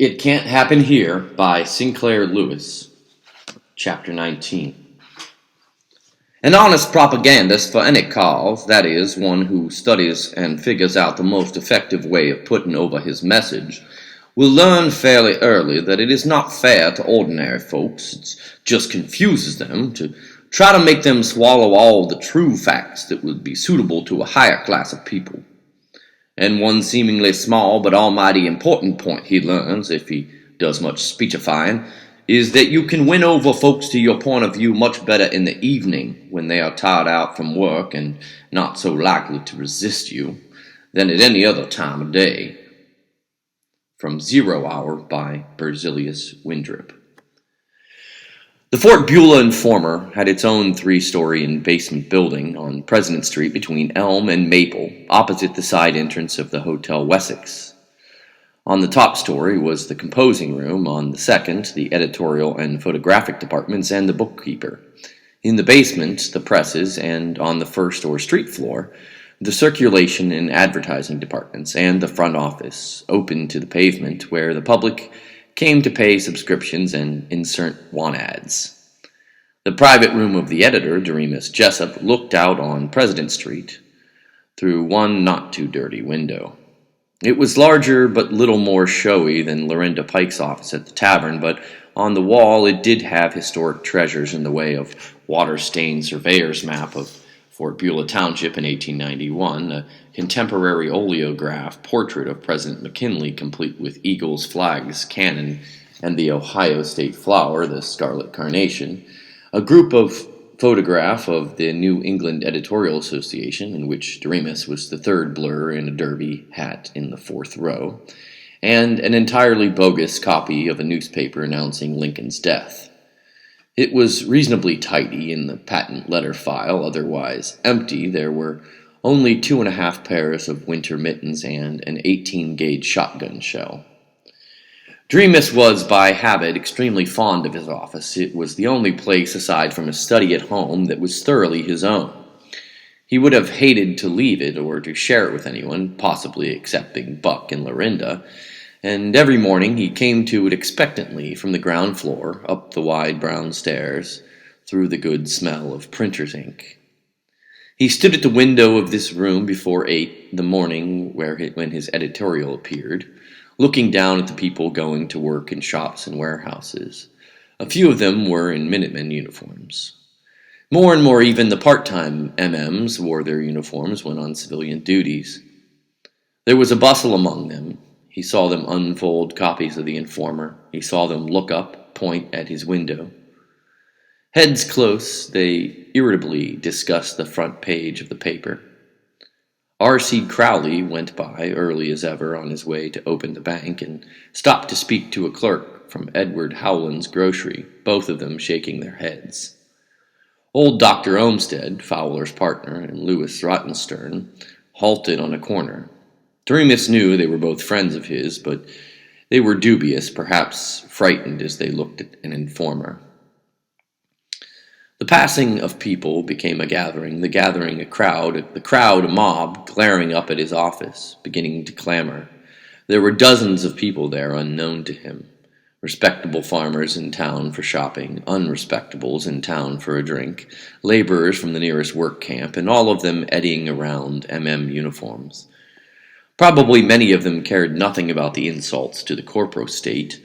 It Can't Happen Here by Sinclair Lewis, Chapter 19. An honest propagandist for any cause, that is, one who studies and figures out the most effective way of putting over his message, will learn fairly early that it is not fair to ordinary folks. It just confuses them to try to make them swallow all the true facts that would be suitable to a higher class of people. And one seemingly small but almighty important point he learns, if he does much speechifying, is that you can win over folks to your point of view much better in the evening, when they are tired out from work and not so likely to resist you, than at any other time of day. From 0 Hour by Berzelius Windrip. The Fort Beulah Informer had its own three-story and basement building on President Street between Elm and Maple, opposite the side entrance of the Hotel Wessex. On the top story was the composing room, on the second, the editorial and photographic departments and the bookkeeper. In the basement, the presses, and on the first or street floor, the circulation and advertising departments and the front office, open to the pavement, where the public came to pay subscriptions and insert want ads. The private room of the editor, Doremus Jessup, looked out on President Street through one not-too-dirty window. It was larger but little more showy than Lorinda Pike's office at the tavern, but on the wall it did have historic treasures in the way of water-stained surveyor's map of Fort Beulah Township in 1891, a contemporary oleograph portrait of President McKinley complete with eagles, flags, cannon, and the Ohio state flower, the scarlet carnation, a group of photograph of the New England Editorial Association, in which Doremus was the third blur in a derby hat in the fourth row, and an entirely bogus copy of a newspaper announcing Lincoln's death. It was reasonably tidy in the patent letter file, otherwise empty. There were only 2.5 pairs of winter mittens and an 18-gauge shotgun shell. Doremus was, by habit, extremely fond of his office. It was the only place, aside from his study at home, that was thoroughly his own. He would have hated to leave it or to share it with anyone, possibly excepting Buck and Lorinda, and every morning he came to it expectantly from the ground floor, up the wide brown stairs, through the good smell of printer's ink. He stood at the window of this room before 8 the morning when his editorial appeared, looking down at the people going to work in shops and warehouses. A few of them were in Minutemen uniforms. More and more even the part-time MMs wore their uniforms when on civilian duties. There was a bustle among them. He saw them unfold copies of the Informer. He saw them look up, point at his window. Heads close, they irritably discussed the front page of the paper. R.C. Crowley went by, early as ever, on his way to open the bank, and stopped to speak to a clerk from Edward Howland's grocery, both of them shaking their heads. Old Dr. Olmsted, Fowler's partner, and Louis Rottenstern halted on a corner. Doremus knew they were both friends of his, but they were dubious, perhaps frightened as they looked at an informer. The passing of people became a gathering, the gathering a crowd, the crowd a mob, glaring up at his office, beginning to clamor. There were dozens of people there unknown to him, respectable farmers in town for shopping, unrespectables in town for a drink, laborers from the nearest work camp, and all of them eddying around uniforms. Probably many of them cared nothing about the insults to the corporal state,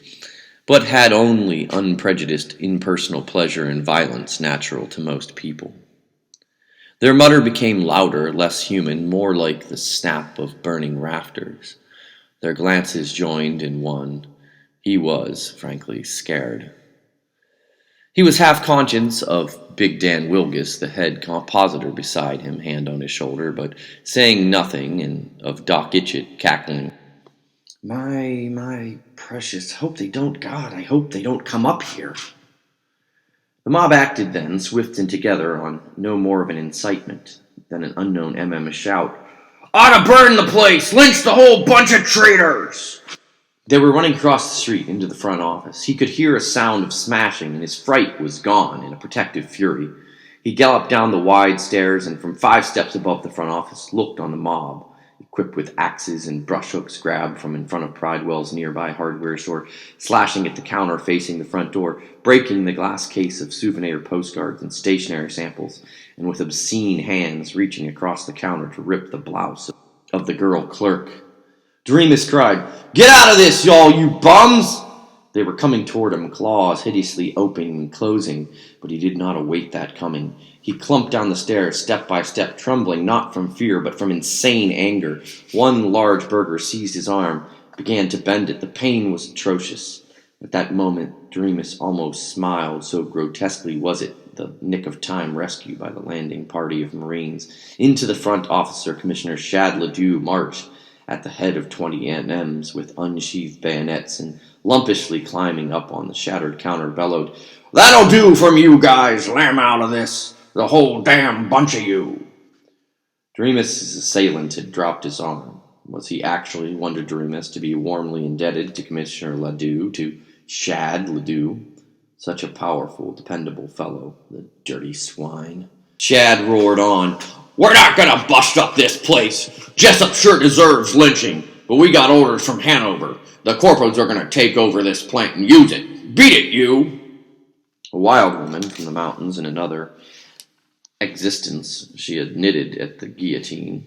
but had only unprejudiced impersonal pleasure in violence natural to most people. Their mutter became louder, less human, more like the snap of burning rafters. Their glances joined in one. He was, frankly, scared. He was half conscious of Big Dan Wilgus, the head compositor beside him, hand on his shoulder, but saying nothing, and of Doc Itchett cackling, My precious, I hope they don't come up here. The mob acted then, swift and together, on no more of an incitement than an unknown MM shout, Ought to burn the place! Lynch the whole bunch of traitors! They were running across the street into the front office. He could hear a sound of smashing, and his fright was gone in a protective fury. He galloped down the wide stairs, and from 5 steps above the front office looked on the mob. It equipped with axes and brush hooks grabbed from in front of Pridewell's nearby hardware store, slashing at the counter facing the front door, breaking the glass case of souvenir postcards and stationery samples, and with obscene hands reaching across the counter to rip the blouse of the girl clerk. Dreamus cried, "Get out of this, y'all, you bums!" They were coming toward him, claws hideously opening and closing, but he did not await that coming. He clumped down the stairs, step by step, trembling not from fear, but from insane anger. One large burgher seized his arm, began to bend it. The pain was atrocious. At that moment, Dreamus almost smiled, so grotesquely was it the nick-of-time rescue by the landing party of Marines. Into the front officer, Commissioner Shad Ledoux marched, at the head of 20 MMs with unsheathed bayonets, and lumpishly climbing up on the shattered counter bellowed, "That'll do from you guys! Lam out of this! The whole damn bunch of you!" Dreamus' assailant had dropped his arm. Was he actually, wondered Dreamus, to be warmly indebted to Commissioner Ledoux, to Shad Ledoux? Such a powerful, dependable fellow, the dirty swine. Shad roared on, "We're not gonna bust up this place! Jessup sure deserves lynching, but we got orders from Hanover. The corporals are gonna take over this plant and use it. Beat it, you!" A wild woman from the mountains in another existence she had knitted at the guillotine,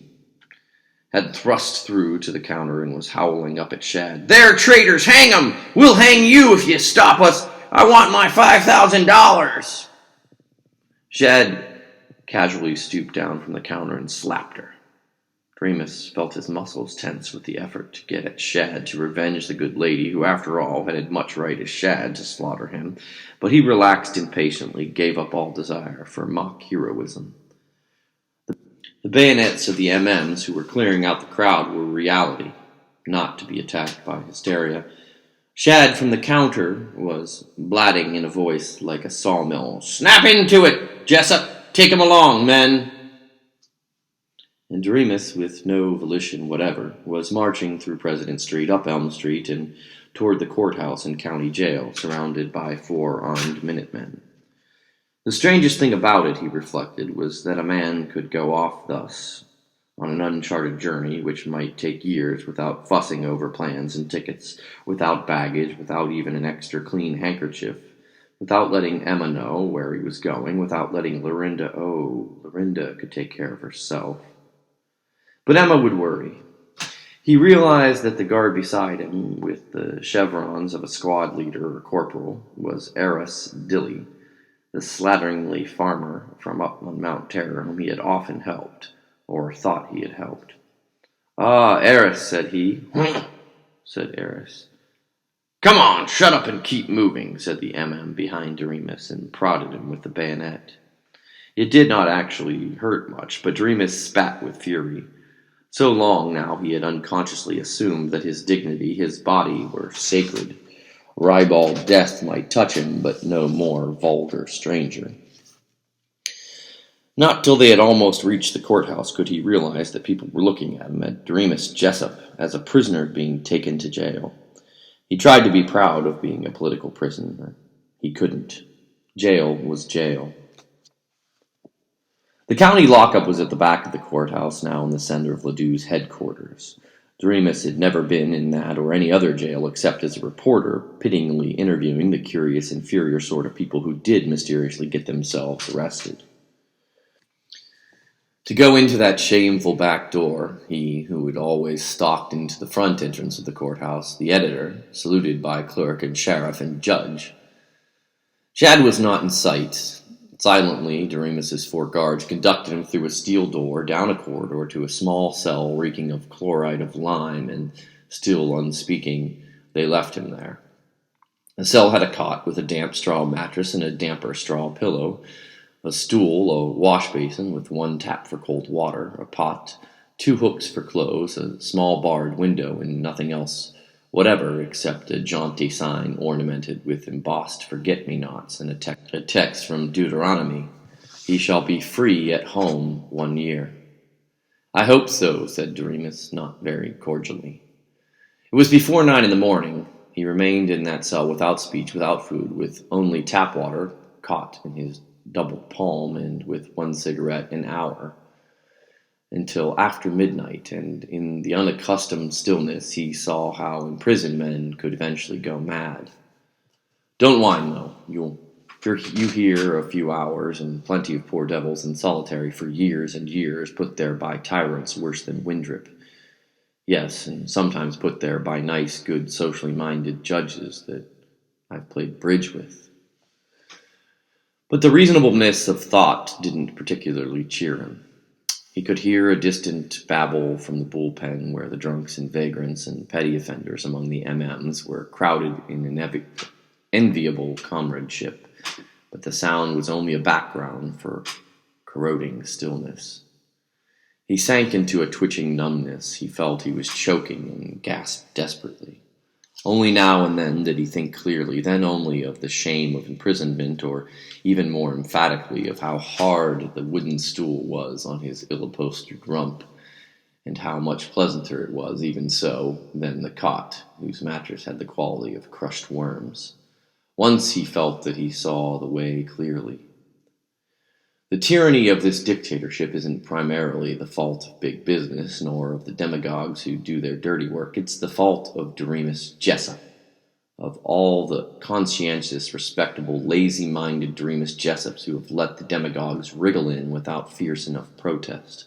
had thrust through to the counter and was howling up at Shad. "They're traitors! Hang 'em! We'll hang you if you stop us! I want my $5,000! Shad casually stooped down from the counter and slapped her. Dreamus felt his muscles tense with the effort to get at Shad to revenge the good lady, who after all had as much right as Shad to slaughter him, but he relaxed impatiently, gave up all desire for mock heroism. The bayonets of the MMs who were clearing out the crowd were reality, not to be attacked by hysteria. Shad from the counter was blatting in a voice like a sawmill, "Snap into it, Jessup! Take him along, men!" And Dreamus, with no volition whatever, was marching through President Street, up Elm Street, and toward the courthouse and county jail, surrounded by 4 armed Minutemen. The strangest thing about it, he reflected, was that a man could go off thus, on an uncharted journey which might take years, without fussing over plans and tickets, without baggage, without even an extra clean handkerchief, without letting Emma know where he was going, without letting Lorinda, Lorinda could take care of herself. But Emma would worry. He realized that the guard beside him, with the chevrons of a squad leader or corporal, was Eris Dilly, the slatteringly farmer from up on Mount Terror whom he had often helped, or thought he had helped. "Ah, Eris," said he. "Humph," said Eris. "Come on, shut up and keep moving," said the MM behind Dreamus, and prodded him with the bayonet. It did not actually hurt much, but Dreamus spat with fury. So long now he had unconsciously assumed that his dignity, his body, were sacred. Ribald death might touch him, but no more vulgar stranger. Not till they had almost reached the courthouse could he realize that people were looking at him, at Dreamus Jessup, as a prisoner being taken to jail. He tried to be proud of being a political prisoner. He couldn't. Jail was jail. The county lockup was at the back of the courthouse, now in the center of Ledoux's headquarters. Dreamus had never been in that or any other jail except as a reporter, pityingly interviewing the curious, inferior sort of people who did mysteriously get themselves arrested. To go into that shameful back door, he who had always stalked into the front entrance of the courthouse, the editor, saluted by clerk and sheriff and judge. Shad was not in sight. Silently, Dreamus's 4 guards conducted him through a steel door, down a corridor, to a small cell reeking of chloride of lime, and, still unspeaking, they left him there. The cell had a cot with a damp straw mattress and a damper straw pillow, a stool, a wash basin with 1 tap for cold water, a pot, 2 hooks for clothes, a small barred window, and nothing else whatever except a jaunty sign ornamented with embossed forget-me-nots and a text from Deuteronomy, "He shall be free at home 1 year." "I hope so," said Dreamus, not very cordially. It was before 9 in the morning. He remained in that cell without speech, without food, with only tap water caught in his double palm, and with 1 cigarette an hour. until after midnight, and in the unaccustomed stillness he saw how imprisoned men could eventually go mad. Don't whine, though. You hear a few hours, and plenty of poor devils in solitary for years and years, put there by tyrants worse than Windrip. Yes, and sometimes put there by nice, good, socially minded judges that I've played bridge with. But the reasonableness of thought didn't particularly cheer him. He could hear a distant babble from the bullpen where the drunks and vagrants and petty offenders among the MMs were crowded in enviable comradeship, but the sound was only a background for corroding stillness. He sank into a twitching numbness. He felt he was choking and gasped desperately. Only now and then did he think clearly, then only of the shame of imprisonment, or even more emphatically of how hard the wooden stool was on his ill-upholstered rump, and how much pleasanter it was, even so, than the cot, whose mattress had the quality of crushed worms. Once he felt that he saw the way clearly. The tyranny of this dictatorship isn't primarily the fault of big business, nor of the demagogues who do their dirty work. It's the fault of Doremus Jessup, of all the conscientious, respectable, lazy-minded Doremus Jessups who have let the demagogues wriggle in without fierce enough protest.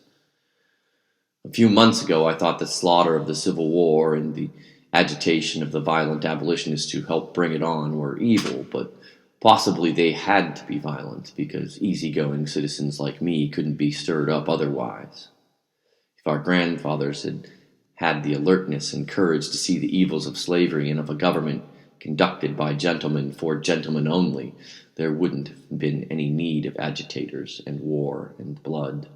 A few months ago I thought the slaughter of the Civil War and the agitation of the violent abolitionists who helped bring it on were evil, but possibly they had to be violent, because easygoing citizens like me couldn't be stirred up otherwise. If our grandfathers had had the alertness and courage to see the evils of slavery and of a government conducted by gentlemen for gentlemen only, there wouldn't have been any need of agitators and war and blood.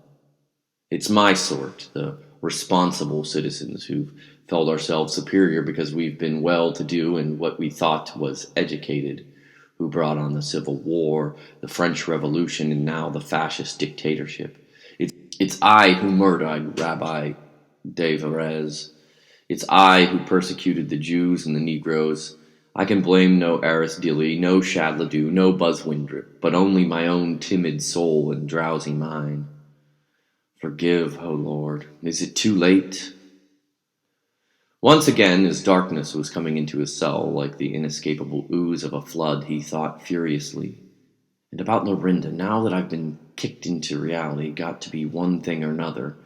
It's my sort, the responsible citizens, who've felt ourselves superior because we've been well-to-do and what we thought was educated, who brought on the Civil War, the French Revolution, and now the fascist dictatorship. It's I who murdered Rabbi de Varese. It's I who persecuted the Jews and the Negroes. I can blame no Aris Dilly, no Shad Ledoux, no Buzz Windrip, but only my own timid soul and drowsy mind. Forgive, O Lord. Is it too late? Once again, as darkness was coming into his cell, like the inescapable ooze of a flood, he thought furiously. And about Lorinda, now that I've been kicked into reality, got to be one thing or another.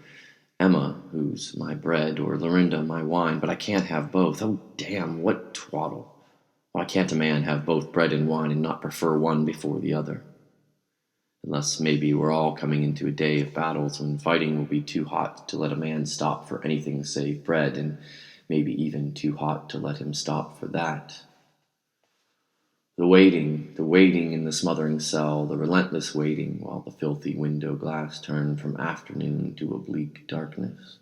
Emma, who's my bread, or Lorinda, my wine, but I can't have both. Oh, damn, what twaddle. Why can't a man have both bread and wine and not prefer one before the other? Unless maybe we're all coming into a day of battles when fighting will be too hot to let a man stop for anything save bread, and maybe even too hot to let him stop for that. The waiting in the smothering cell, the relentless waiting while the filthy window glass turned from afternoon to oblique darkness.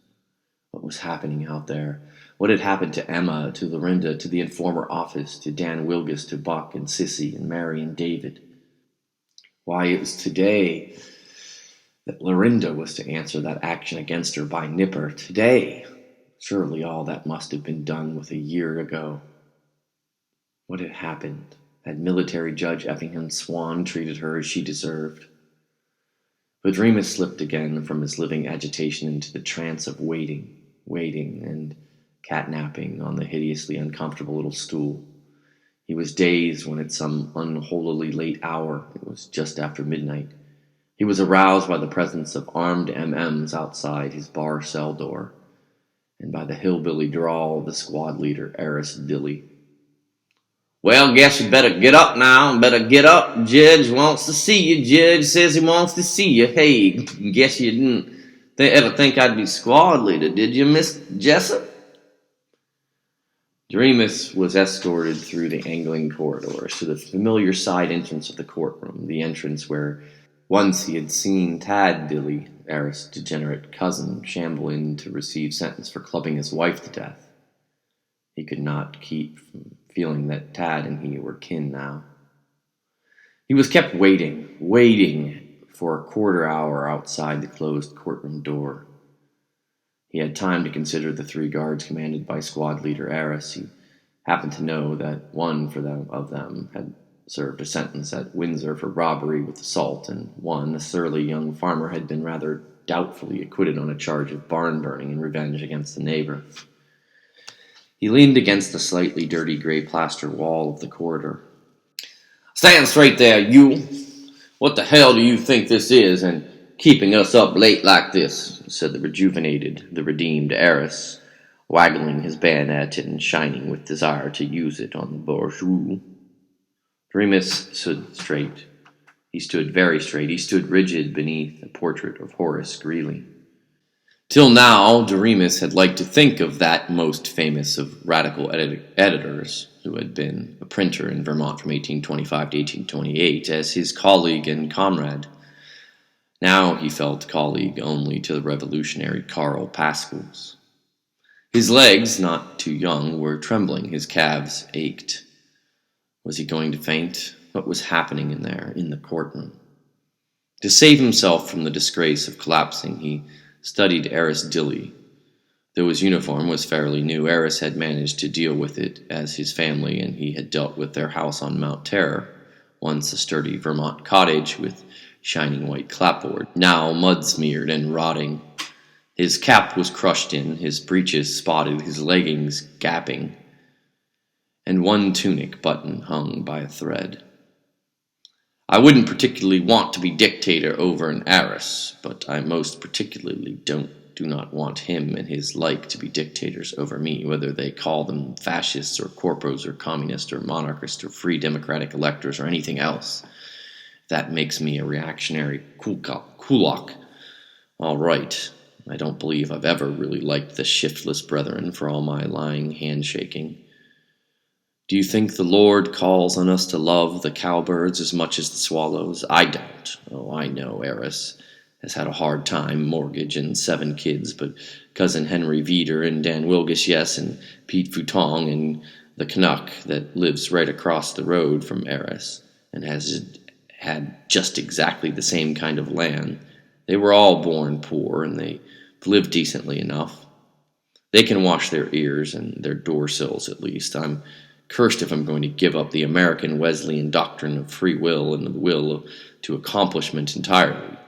What was happening out there? What had happened to Emma, to Lorinda, to the informer office, to Dan Wilgus, to Buck and Sissy and Mary and David? Why, it was today that Lorinda was to answer that action against her by Nipper. Today! Surely all that must have been done with a year ago. What had happened? Had military Judge Effingham Swan treated her as she deserved? But Remus slipped again from his living agitation into the trance of waiting and catnapping on the hideously uncomfortable little stool. He was dazed when at some unholily late hour, it was just after midnight, he was aroused by the presence of armed MMs outside his bar cell door, and by the hillbilly drawl of the squad leader, Aris Dilly. "Well, guess you better get up now. Better get up. Judge wants to see you. Judge says he wants to see you. Hey, guess you didn't ever think I'd be squad leader, did you, Miss Jessup?" Doremus was escorted through the angling corridors to the familiar side entrance of the courtroom, the entrance where once he had seen Tad Dilly, Aris' degenerate cousin, shamble in to receive sentence for clubbing his wife to death. He could not keep from feeling that Tad and he were kin now. He was kept waiting for a quarter hour outside the closed courtroom door. He had time to consider the 3 guards commanded by squad leader Aris. He happened to know that one of them had served a sentence at Windsor for robbery with assault, and one, a surly young farmer, had been rather doubtfully acquitted on a charge of barn burning in revenge against the neighbor. He leaned against the slightly dirty gray plaster wall of the corridor. "Stand straight there, you! What the hell do you think this is, and keeping us up late like this?" said the rejuvenated, the redeemed heiress, waggling his bayonet and shining with desire to use it on the bourgeois. Doremus stood straight. He stood very straight. He stood rigid beneath a portrait of Horace Greeley. Till now, Doremus had liked to think of that most famous of radical editors, who had been a printer in Vermont from 1825 to 1828, as his colleague and comrade. Now he felt colleague only to the revolutionary Karl Pascals. His legs, not too young, were trembling. His calves ached. Was he going to faint? What was happening in there, in the courtroom? To save himself from the disgrace of collapsing, he studied Eris Dilly. Though his uniform was fairly new, Eris had managed to deal with it as his family, and he had dealt with their house on Mount Terror, once a sturdy Vermont cottage with shining white clapboard, now mud-smeared and rotting. His cap was crushed in, his breeches spotted, his leggings gapping, and one tunic button hung by a thread. "I wouldn't particularly want to be dictator over an heiress, but I most particularly do not want him and his like to be dictators over me, whether they call them fascists or corpos or communists or monarchists or free democratic electors or anything else. That makes me a reactionary kulak. All right. I don't believe I've ever really liked the shiftless brethren for all my lying handshaking. Do you think the Lord calls on us to love the cowbirds as much as the swallows? I don't. Oh, I know Eris has had a hard time, mortgage and 7 kids, but cousin Henry Veeder and Dan Wilgus, yes, and Pete Futong and the Canuck that lives right across the road from Eris and has had just exactly the same kind of land. They were all born poor, and they've lived decently enough. They can wash their ears and their door sills at least. I'm cursed if I'm going to give up the American Wesleyan doctrine of free will and the will to accomplishment entirely,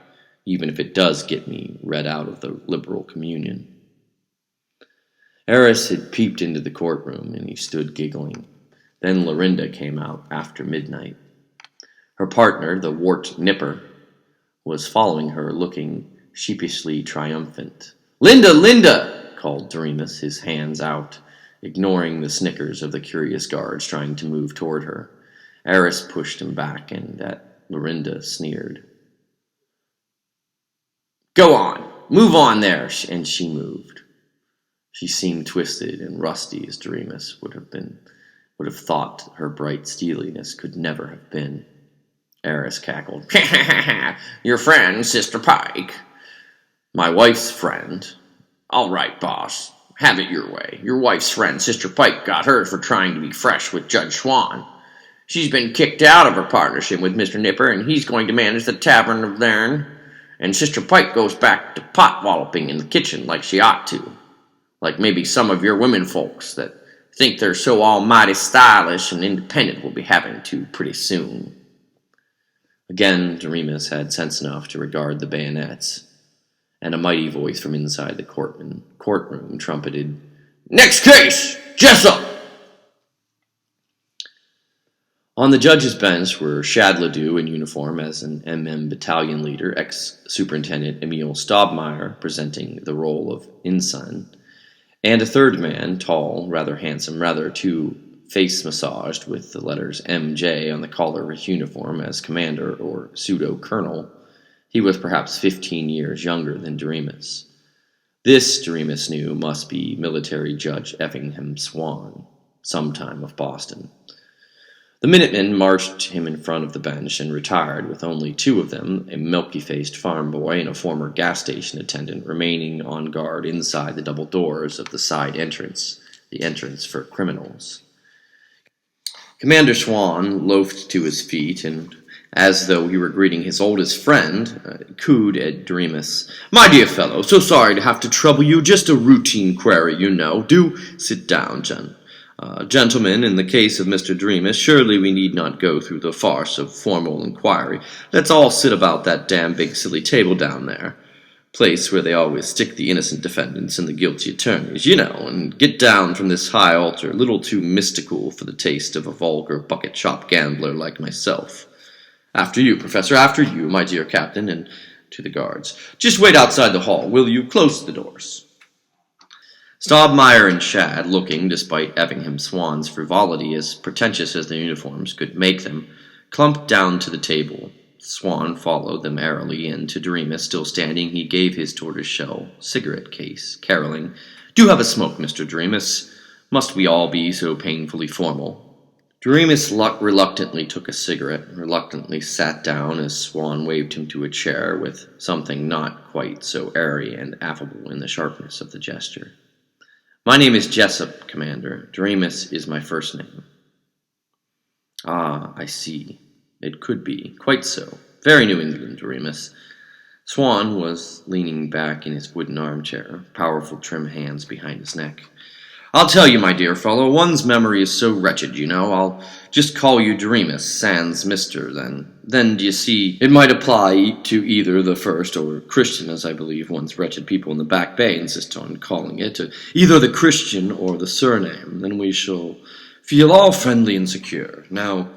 even if it does get me read out of the liberal communion." Eris had peeped into the courtroom, and he stood giggling. Then Lorinda came out after midnight. Her partner, the wart Nipper, was following her, looking sheepishly triumphant. "Linda, Linda!" called Doremus, his hands out, ignoring the snickers of the curious guards trying to move toward her. Eris pushed him back, and at Lorinda sneered. "Go on! Move on there!" And she moved. She seemed twisted and rusty, as Doremus would have thought her bright steeliness could never have been. Eris cackled. "Your friend, Sister Pike." "My wife's friend." "All right, boss. Have it your way. Your wife's friend, Sister Pike, got hers for trying to be fresh with Judge Swan. She's been kicked out of her partnership with Mr. Nipper, and he's going to manage the tavern of theirn. And Sister Pike goes back to pot-walloping in the kitchen like she ought to. Like maybe some of your women folks that think they're so almighty stylish and independent will be having to pretty soon." Again, Doremus had sense enough to regard the bayonets, and a mighty voice from inside the courtroom trumpeted, "Next case! Jessup!" On the judge's bench were Shad Ledoux in uniform as an MM battalion leader, ex-superintendent Emil Staubmeyer presenting the role of ensign, and a third man, tall, rather handsome, rather too face-massaged with the letters MJ on the collar of his uniform as commander or pseudo-colonel. He was perhaps 15 years younger than Doremus. This, Doremus knew, must be military Judge Effingham Swan, sometime of Boston. The Minutemen marched him in front of the bench and retired with only 2 of them, a milky-faced farm boy and a former gas station attendant, remaining on guard inside the double doors of the side entrance, the entrance for criminals. Commander Swan loafed to his feet, and, as though he were greeting his oldest friend, cooed at Doremus. "My dear fellow, so sorry to have to trouble you. Just a routine query, you know. Do sit down, gentlemen, in the case of Mr. Doremus, surely we need not go through the farce of formal inquiry. Let's all sit about that damn big silly table down there. Place where they always stick the innocent defendants and the guilty attorneys, you know, and get down from this high altar a little too mystical for the taste of a vulgar bucket-shop gambler like myself. After you, Professor, after you, my dear Captain, and to the guards. Just wait outside the hall, will you? Close the doors. Stobmeyer and Shad, looking, despite Effingham Swan's frivolity, as pretentious as their uniforms could make them, clumped down to the table. Swan followed them airily, and to Doremus, still standing, he gave his tortoise-shell cigarette case, caroling, "Do have a smoke, Mr. Doremus. Must we all be so painfully formal?" Doremus reluctantly took a cigarette, and reluctantly sat down as Swan waved him to a chair, with something not quite so airy and affable in the sharpness of the gesture. "My name is Jessup, Commander. Doremus is my first name." "Ah, I see. It could be. Quite so. Very New England, Doremus." Swan was leaning back in his wooden armchair, powerful trim hands behind his neck. "I'll tell you, my dear fellow, one's memory is so wretched, you know. I'll just call you Doremus, sans Mr., then. Then, d'ye see, it might apply to either the first or Christian, as I believe one's wretched people in the Back Bay insist on calling it, either the Christian or the surname. Then we shall feel all friendly and secure. Now,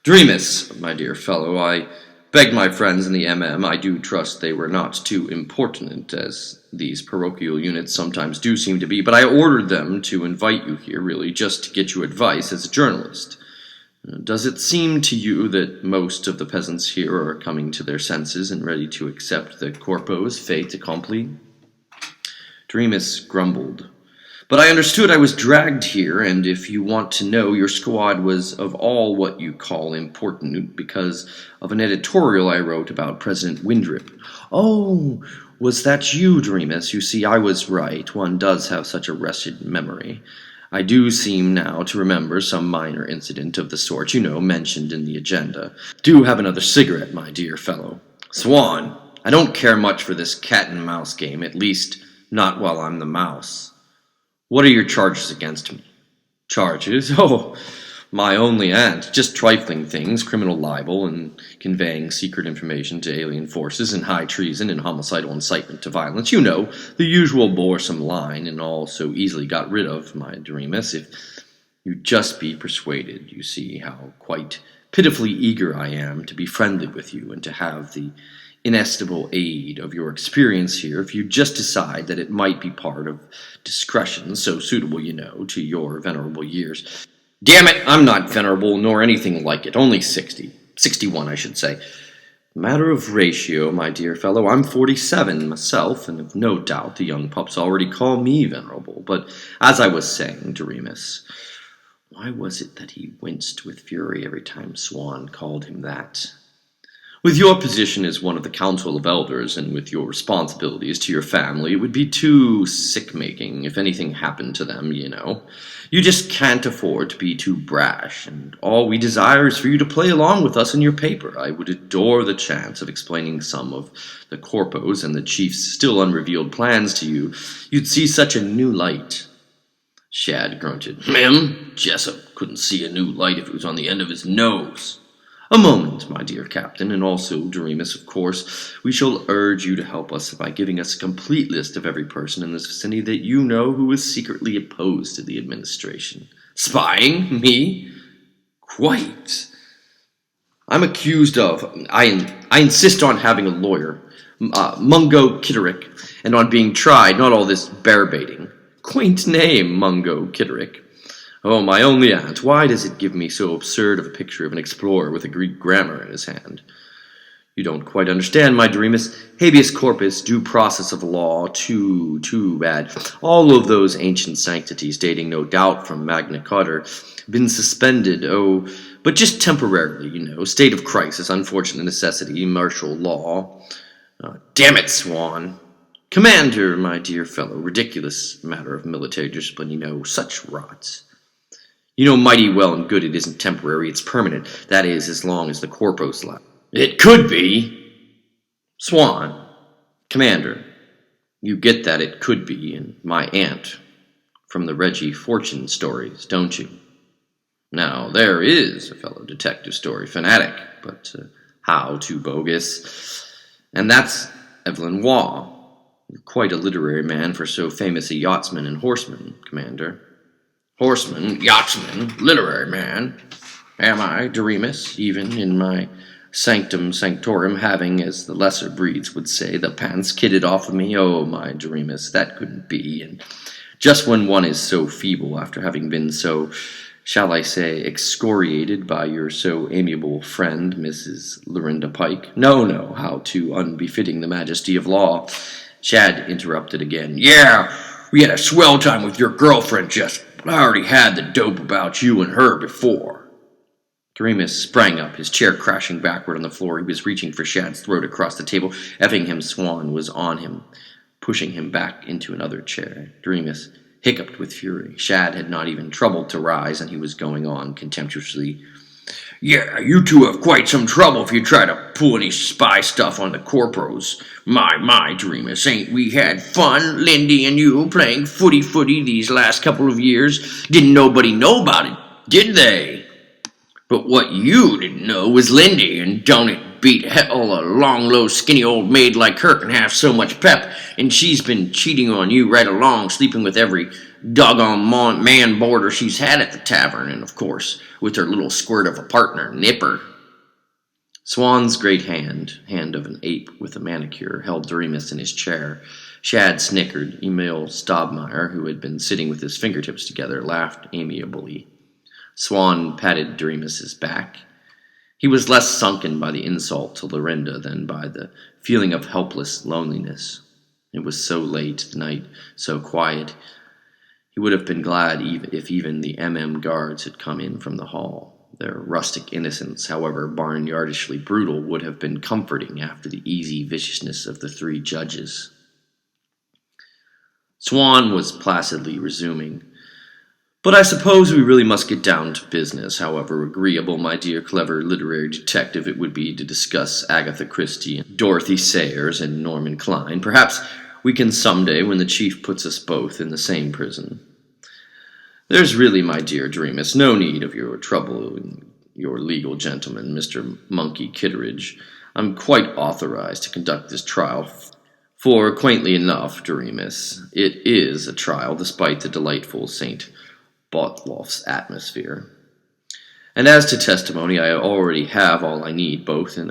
Doremus, my dear fellow, I beg my friends in the MM, I do trust they were not too importunate, as these parochial units sometimes do seem to be, but I ordered them to invite you here, really, just to get you advice as a journalist. Does it seem to you that most of the peasants here are coming to their senses and ready to accept the corpo's fait accompli?" Doremus grumbled. "But I understood I was dragged here, and if you want to know, your squad was of all what you call important because of an editorial I wrote about President Windrip." "Oh, was that you, Doremus? You see, I was right. One does have such a wretched memory. I do seem now to remember some minor incident of the sort, you know, mentioned in the agenda. Do have another cigarette, my dear fellow. Swan, I don't care much for this cat-and-mouse game, at least not while I'm the mouse. What are your charges against me?" "Charges? Oh, my only aunt. Just trifling things, criminal libel, and conveying secret information to alien forces, and high treason, and homicidal incitement to violence. You know, the usual boresome line, and all so easily got rid of, my Doremus, if you'd just be persuaded. You see how quite pitifully eager I am to be friendly with you, and to have the inestimable aid of your experience here, if you just decide that it might be part of discretion, so suitable, you know, to your venerable years." "Damn it, I'm not venerable, nor anything like it. Only 60. 61, I should say." "Matter of ratio, my dear fellow. I'm 47 myself, and have no doubt the young pups already call me venerable. But as I was saying, Doremus," why was it that he winced with fury every time Swan called him that? "With your position as one of the Council of Elders, and with your responsibilities to your family, it would be too sick-making if anything happened to them, you know. You just can't afford to be too brash, and all we desire is for you to play along with us in your paper. I would adore the chance of explaining some of the corpos and the chief's still unrevealed plans to you. You'd see such a new light." Shad grunted. Jessup couldn't see a new light if it was on the end of his nose." "A moment, my dear Captain, and also, Doremus, of course, we shall urge you to help us by giving us a complete list of every person in this vicinity that you know who is secretly opposed to the administration." "Spying? Me?" "Quite. I'm accused of... I insist on having a lawyer, Mungo Kitterick, and on being tried, not all this bear-baiting." "Quaint name, Mungo Kitterick." "Oh, my only aunt, why does it give me so absurd of a picture of an explorer with a Greek grammar in his hand?" "You don't quite understand, my Doremus. Habeas corpus, due process of law, too bad. All of those ancient sanctities, dating no doubt from Magna Carta, been suspended, but just temporarily, you know. State of crisis, unfortunate necessity, martial law." "Damn it, Swan." "Commander, my dear fellow, ridiculous matter of military discipline, you know, such rot. You know mighty well and good it isn't temporary, it's permanent. That is, as long as the corpos last." "It could be." "Swan, Commander, you get that it could be, and my aunt, from the Reggie Fortune stories, don't you? Now, there is a fellow detective story fanatic, but how too bogus. And that's Evelyn Waugh. Quite a literary man for so famous a yachtsman and horseman, Commander. Horseman, yachtsman, literary man. Am I, Doremus, even in my sanctum sanctorum, having, as the lesser breeds would say, the pants kidded off of me? Oh, my Doremus, that couldn't be, and just when one is so feeble after having been so, shall I say, excoriated by your so amiable friend, Mrs. Lorinda Pike. No, how too unbefitting the majesty of law. Chad interrupted again. Yeah, we had a swell time with your girlfriend, Jess. I already had the dope about you and her before. Doremus sprang up, his chair crashing backward on the floor. He was reaching for Shad's throat across the table. Effingham Swan was on him, pushing him back into another chair. Doremus hiccuped with fury. Shad had not even troubled to rise, and he was going on contemptuously. Yeah, you two have quite some trouble if you try to pull any spy stuff on the corporos. My, Doremus, ain't we had fun, Lindy and you, playing footy these last couple of years? Didn't nobody know about it, did they? But what you didn't know was Lindy, and don't it beat hell a long, low, skinny old maid like her can have so much pep, and she's been cheating on you right along, sleeping with every doggone man boarder she's had at the tavern, and of course, with her little squirt of a partner, Nipper. Swan's great hand of an ape with a manicure, held Doremus in his chair. Shad snickered. Emil Stobmeyer, who had been sitting with his fingertips together, laughed amiably. Swan patted Doremus's back. He was less sunken by the insult to Lorinda than by the feeling of helpless loneliness. It was so late, the night so quiet. He would have been glad if even the MM guards had come in from the hall. Their rustic innocence, however barnyardishly brutal, would have been comforting after the easy viciousness of the three judges. Swan was placidly resuming. But I suppose we really must get down to business, however agreeable, my dear clever literary detective, it would be to discuss Agatha Christie and Dorothy Sayers and Norman Klein. Perhaps we can someday, when the chief puts us both in the same prison. There's really, my dear Doremus, no need of your trouble in your legal gentleman, Mr. Monkey Kitteridge. I'm quite authorized to conduct this trial, for, quaintly enough, Doremus, it is a trial despite the delightful St. Botloff's atmosphere. And as to testimony, I already have all I need, both in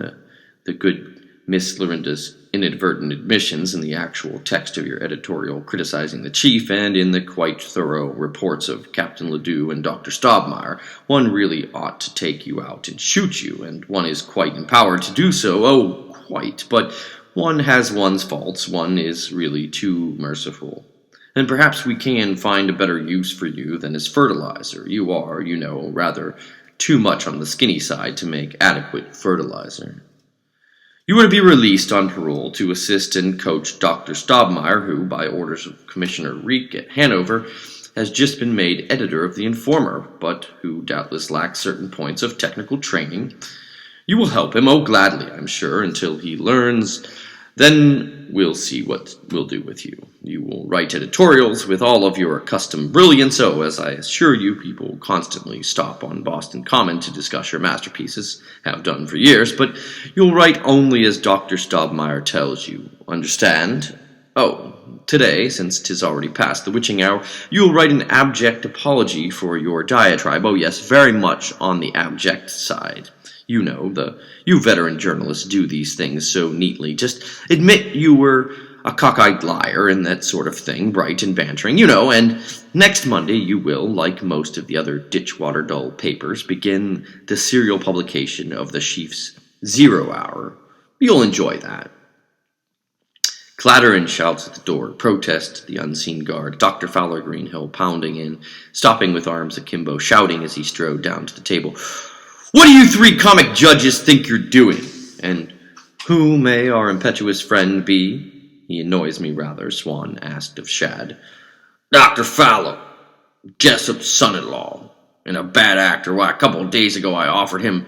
the good Miss Lorinda's inadvertent admissions in the actual text of your editorial criticizing the chief, and in the quite thorough reports of Captain Ledoux and Dr. Stobmeyer. One really ought to take you out and shoot you, and one is quite empowered to do so. Oh, quite. But one has one's faults. One is really too merciful. And perhaps we can find a better use for you than as fertilizer. You are, you know, rather too much on the skinny side to make adequate fertilizer. You are to be released on parole to assist and coach Dr. Stobmeyer, who, by orders of Commissioner Reek at Hanover, has just been made editor of the Informer, but who doubtless lacks certain points of technical training. You will help him, oh, gladly, I'm sure, until he learns. Then we'll see what we'll do with you. You will write editorials with all of your accustomed brilliance, as I assure you, people constantly stop on Boston Common to discuss your masterpieces, have done for years, but you'll write only as Dr. Stobmeyer tells you. Understand? Oh, today, since 'tis already past the witching hour, you'll write an abject apology for your diatribe. Oh yes, very much on the abject side. You know, you veteran journalists do these things so neatly. Just admit you were a cockeyed liar and that sort of thing, bright and bantering, you know, and next Monday you will, like most of the other Ditchwater Dull papers, begin the serial publication of the chief's 0 hour. You'll enjoy that. Clatter and shouts at the door, protest, the unseen guard, Dr. Fowler Greenhill pounding in, stopping with arms akimbo, shouting as he strode down to the table. What do you three comic judges think you're doing? And who may our impetuous friend be? He annoys me rather, Swan asked of Shad. Dr. Fowler, Jessup's son-in-law, and a bad actor. Why, a couple of days ago I offered him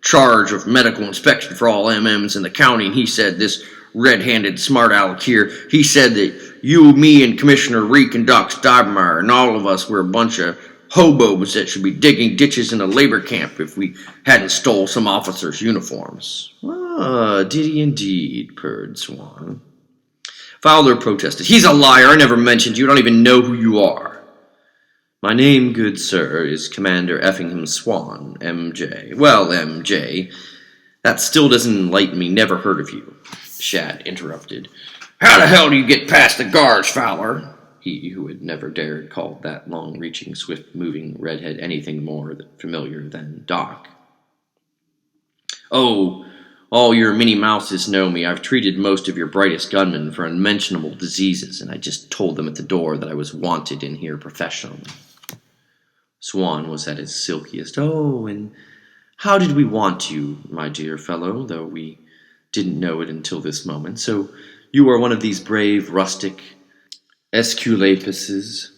charge of medical inspection for all MMs in the county, and he said, this red-handed smart aleck here, he said that you, me, and Commissioner Reek and Doc Stobmeyer and all of us were a bunch of hobos that should be digging ditches in a labor camp if we hadn't stole some officers' uniforms. Ah, did he indeed, purred Swan. Fowler protested. "He's a liar. I never mentioned you. I don't even know who you are." "My name, good sir, is Commander Effingham Swan, M.J. Well, M.J., that still doesn't enlighten me. Never heard of you," Shad interrupted. "How the hell do you get past the guards, Fowler?" He, who had never dared call that long-reaching, swift-moving redhead anything more familiar than Doc. "Oh, all your Minnie Mouses know me. I've treated most of your brightest gunmen for unmentionable diseases, and I just told them at the door that I was wanted in here professionally." Swan was at his silkiest. "Oh, and how did we want you, my dear fellow, though we didn't know it until this moment? So you are one of these brave, rustic Esculapuses?"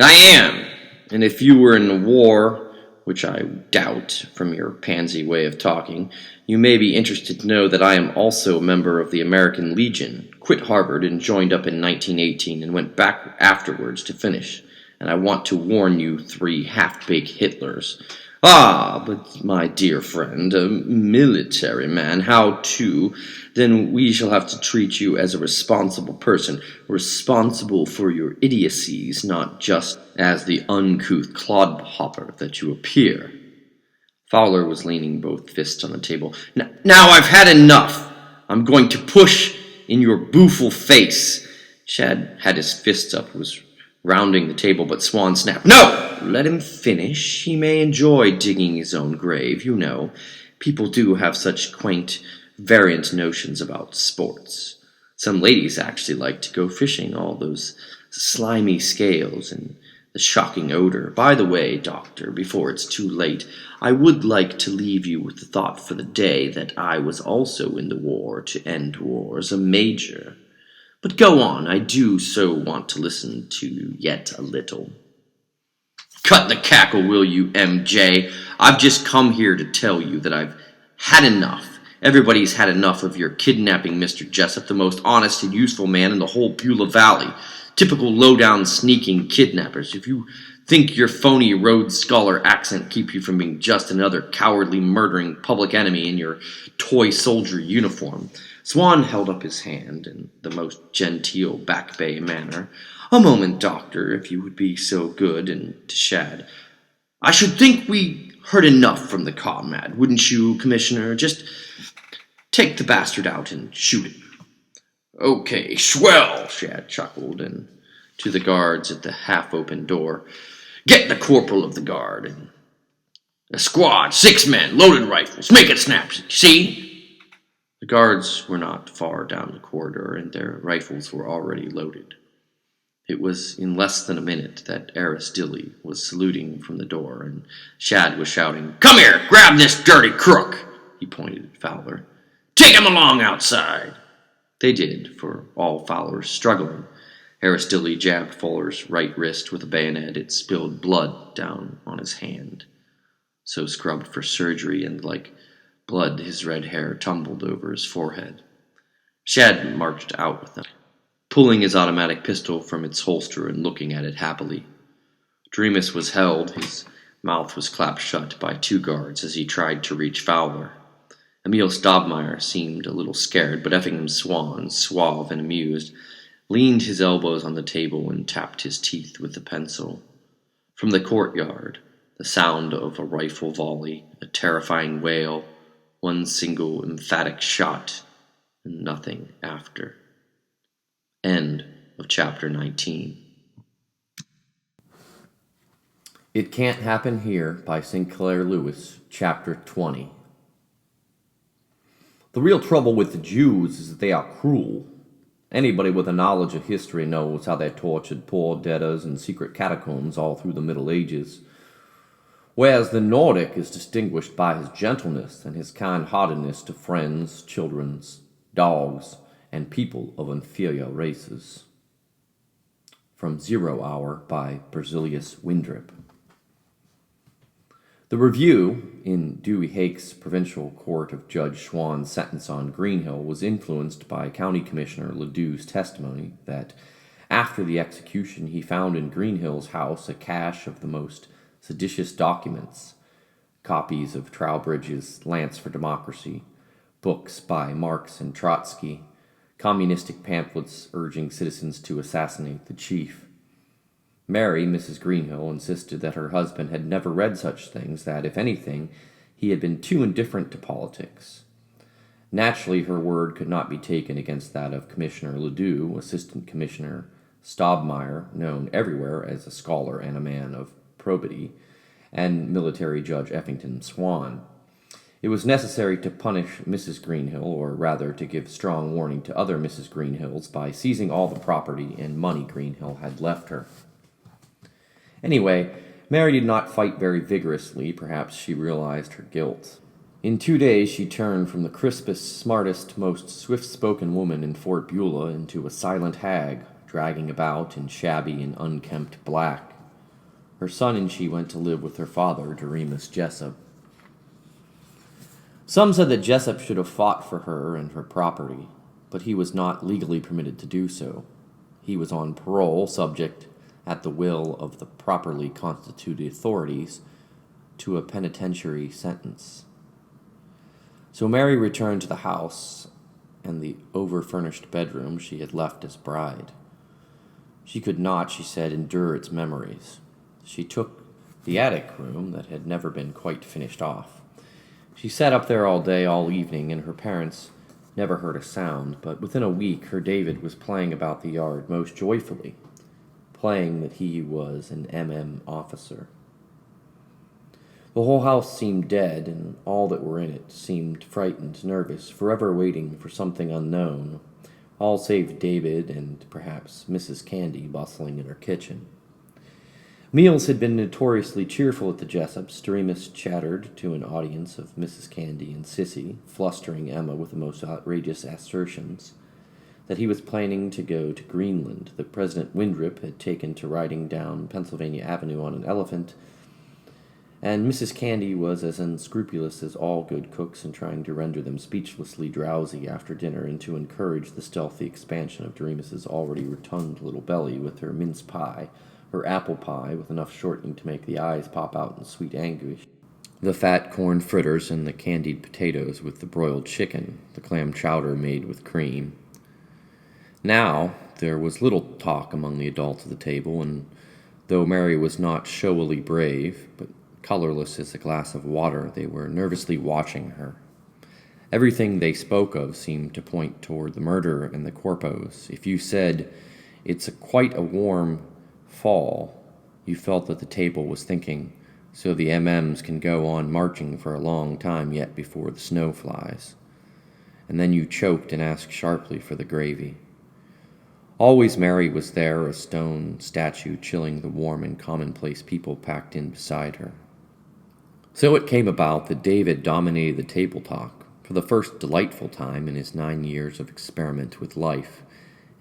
"I am, and if you were in a war, which I doubt from your pansy way of talking, you may be interested to know that I am also a member of the American Legion, quit Harvard and joined up in 1918 and went back afterwards to finish. And I want to warn you three half-baked Hitlers. Ah, but my dear friend, a military man, how to? Then we shall have to treat you as a responsible person, responsible for your idiocies, not just as the uncouth clodhopper that you appear." Fowler was leaning both fists on the table. Now I've had enough. I'm going to push in your booful face." Shad had his fists up, was rounding the table, but Swan snapped. "No! Let him finish. He may enjoy digging his own grave, you know. People do have such quaint, variant notions about sports. Some ladies actually like to go fishing, all those slimy scales and the shocking odor. By the way, Doctor, before it's too late, I would like to leave you with the thought for the day that I was also in the war to end wars, a major. But go on, I do so want to listen to you yet a little." "Cut the cackle, will you, M.J.? I've just come here to tell you that I've had enough. Everybody's had enough of your kidnapping Mr. Jessup, the most honest and useful man in the whole Beulah Valley. Typical low-down, sneaking kidnappers. If you think your phony Rhodes Scholar accent keep you from being just another cowardly, murdering public enemy in your toy soldier uniform." Swan held up his hand in the most genteel Back Bay manner. "A moment, Doctor, if you would be so good," and to Shad, "I should think we heard enough from the comrade, wouldn't you, Commissioner? Just take the bastard out and shoot him." "Okay, swell," Shad chuckled, and to the guards at the half-open door, "Get the corporal of the guard, and a squad, 6 men, loaded rifles. Make it snap, see?" The guards were not far down the corridor, and their rifles were already loaded. It was in less than a minute that Eris Dilly was saluting from the door, and Shad was shouting, "Come here, grab this dirty crook!" He pointed at Fowler. "Take him along outside." They did, for all Fowler's struggling. Eris Dilly jabbed Fowler's right wrist with a bayonet. It spilled blood down on his hand, so scrubbed for surgery, and like blood his red hair tumbled over his forehead. Shad marched out with them, pulling his automatic pistol from its holster and looking at it happily. Dreamus was held. His mouth was clapped shut by 2 guards as he tried to reach Fowler. Emil Stobmeyer seemed a little scared, but Effingham Swan, suave and amused, leaned his elbows on the table and tapped his teeth with the pencil. From the courtyard, the sound of a rifle volley, a terrifying wail, one single emphatic shot, and nothing after. End of chapter 19. It Can't Happen Here by Sinclair Lewis, chapter 20. The real trouble with the Jews is that they are cruel. Anybody with a knowledge of history knows how they tortured poor debtors in secret catacombs all through the Middle Ages. Whereas the Nordic is distinguished by his gentleness and his kind-heartedness to friends, children, dogs, and people of inferior races. From 0 Hour by Berzelius Windrip. The review in Dewey Hake's provincial court of Judge Schwann's sentence on Greenhill was influenced by County Commissioner Ledoux's testimony that after the execution he found in Greenhill's house a cache of the most seditious documents, copies of Trowbridge's Lance for Democracy, books by Marx and Trotsky, communistic pamphlets urging citizens to assassinate the chief. Mary, Mrs. Greenhill, insisted that her husband had never read such things, that, if anything, he had been too indifferent to politics. Naturally, her word could not be taken against that of Commissioner Ledoux, Assistant Commissioner Stobmeyer, known everywhere as a scholar and a man of probity, and Military Judge Effington Swan. It was necessary to punish Mrs. Greenhill, or rather to give strong warning to other Mrs. Greenhills, by seizing all the property and money Greenhill had left her. Anyway, Mary did not fight very vigorously. Perhaps she realized her guilt. In 2 days she turned from the crispest, smartest, most swift-spoken woman in Fort Beulah into a silent hag, dragging about in shabby and unkempt black. Her son and she went to live with her father, Doremus Jessup. Some said that Jessup should have fought for her and her property, but he was not legally permitted to do so. He was on parole, subject, at the will of the properly constituted authorities, to a penitentiary sentence. So Mary returned to the house and the over-furnished bedroom she had left as bride. She could not, she said, endure its memories. She took the attic room that had never been quite finished off. She sat up there all day, all evening, and her parents never heard a sound, but within a week her David was playing about the yard most joyfully, playing that he was an MM officer. The whole house seemed dead, and all that were in it seemed frightened, nervous, forever waiting for something unknown, all save David and perhaps Mrs. Candy bustling in her kitchen. Meals had been notoriously cheerful at the Jessups. Doremus chattered to an audience of Mrs. Candy and Sissy, flustering Emma with the most outrageous assertions that he was planning to go to Greenland, that President Winthrop had taken to riding down Pennsylvania Avenue on an elephant, and Mrs. Candy was as unscrupulous as all good cooks in trying to render them speechlessly drowsy after dinner and to encourage the stealthy expansion of Doremus's already rotund little belly with her mince pie, her apple pie with enough shortening to make the eyes pop out in sweet anguish, the fat corn fritters and the candied potatoes with the broiled chicken, the clam chowder made with cream. Now there was little talk among the adults at the table, and though Mary was not showily brave, but colorless as a glass of water, they were nervously watching her. Everything they spoke of seemed to point toward the murder and the corpos. If you said, "It's quite a warm fall," you felt that the table was thinking, "So the MMs can go on marching for a long time yet before the snow flies." And then you choked and asked sharply for the gravy. Always Mary was there, a stone statue chilling the warm and commonplace people packed in beside her. So it came about that David dominated the table talk, for the first delightful time in his 9 years of experiment with life,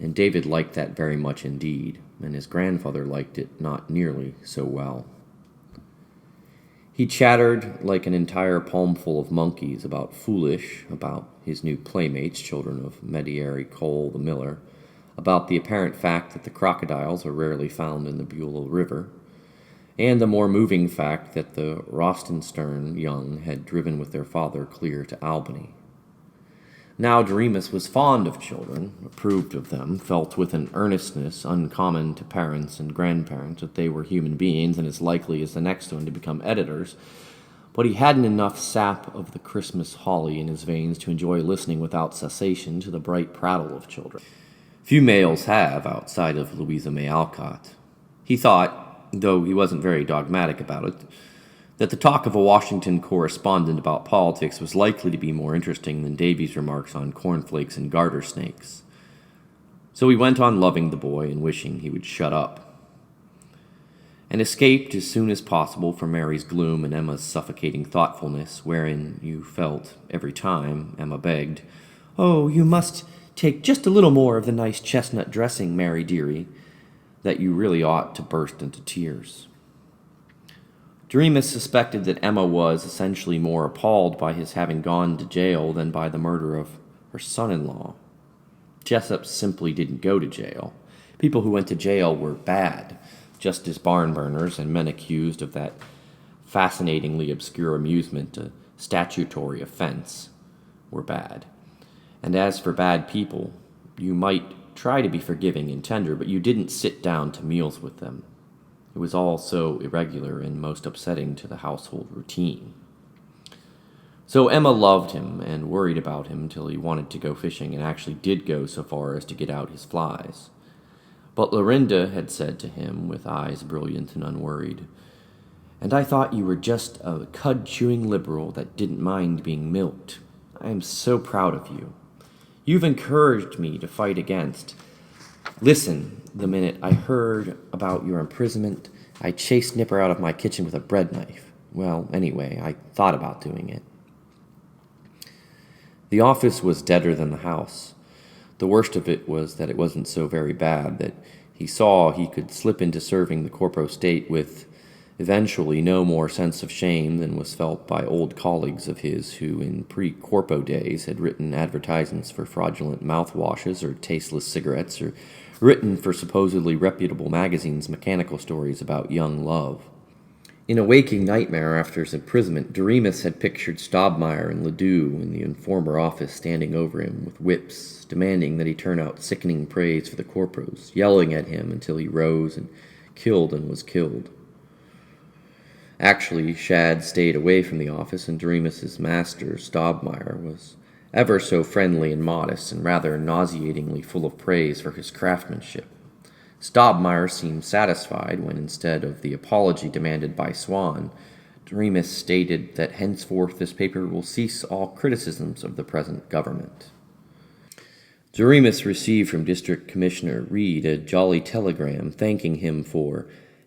and David liked that very much indeed, and his grandfather liked it not nearly so well. He chattered like an entire palmful of monkeys about Foolish, about his new playmates, children of Mediary Cole the miller, about the apparent fact that the crocodiles are rarely found in the Beulah River, and the more moving fact that the Rostenstern young had driven with their father clear to Albany. Now Doremus was fond of children, approved of them, felt with an earnestness uncommon to parents and grandparents that they were human beings and as likely as the next one to become editors, but he hadn't enough sap of the Christmas holly in his veins to enjoy listening without cessation to the bright prattle of children. Few males have, outside of Louisa May Alcott. He thought, though he wasn't very dogmatic about it, that the talk of a Washington correspondent about politics was likely to be more interesting than Davy's remarks on cornflakes and garter snakes. So he went on loving the boy and wishing he would shut up, and escaped as soon as possible from Mary's gloom and Emma's suffocating thoughtfulness, wherein you felt every time Emma begged, "Oh, you must take just a little more of the nice chestnut dressing, Mary dearie," that you really ought to burst into tears. Doremus suspected that Emma was essentially more appalled by his having gone to jail than by the murder of her son-in-law. Jessup simply didn't go to jail. People who went to jail were bad, just as barn burners and men accused of that fascinatingly obscure amusement, a statutory offense, were bad. And as for bad people, You might try to be forgiving and tender, but you didn't sit down to meals with them. It was all so irregular and most upsetting to the household routine. So Emma loved him and worried about him till he wanted to go fishing and actually did go so far as to get out his flies. But Lorinda had said to him, with eyes brilliant and unworried, "And I thought you were just a cud-chewing liberal that didn't mind being milked. I am so proud of you. You've encouraged me to fight against. Listen, the minute I heard about your imprisonment, I chased Nipper out of my kitchen with a bread knife. Well, anyway, I thought about doing it." The office was deader than the house. The worst of it was that it wasn't so very bad that he saw he could slip into serving the corpo state with eventually no more sense of shame than was felt by old colleagues of his who in pre-corpo days had written advertisements for fraudulent mouthwashes or tasteless cigarettes or written for supposedly reputable magazines mechanical stories about young love. In a waking nightmare after his imprisonment, Doremus had pictured Stobmeyer and Ledoux in the informer office standing over him with whips, demanding that he turn out sickening praise for the corpos, yelling at him until he rose and killed and was killed. Actually, Shad stayed away from the office, and Doremus's master, Stobmeyer, was ever so friendly and modest and rather nauseatingly full of praise for his craftsmanship. Stobmeyer seemed satisfied when, instead of the apology demanded by Swan, Doremus stated that henceforth this paper will cease all criticisms of the present government. Doremus received from District Commissioner Reed a jolly telegram thanking him for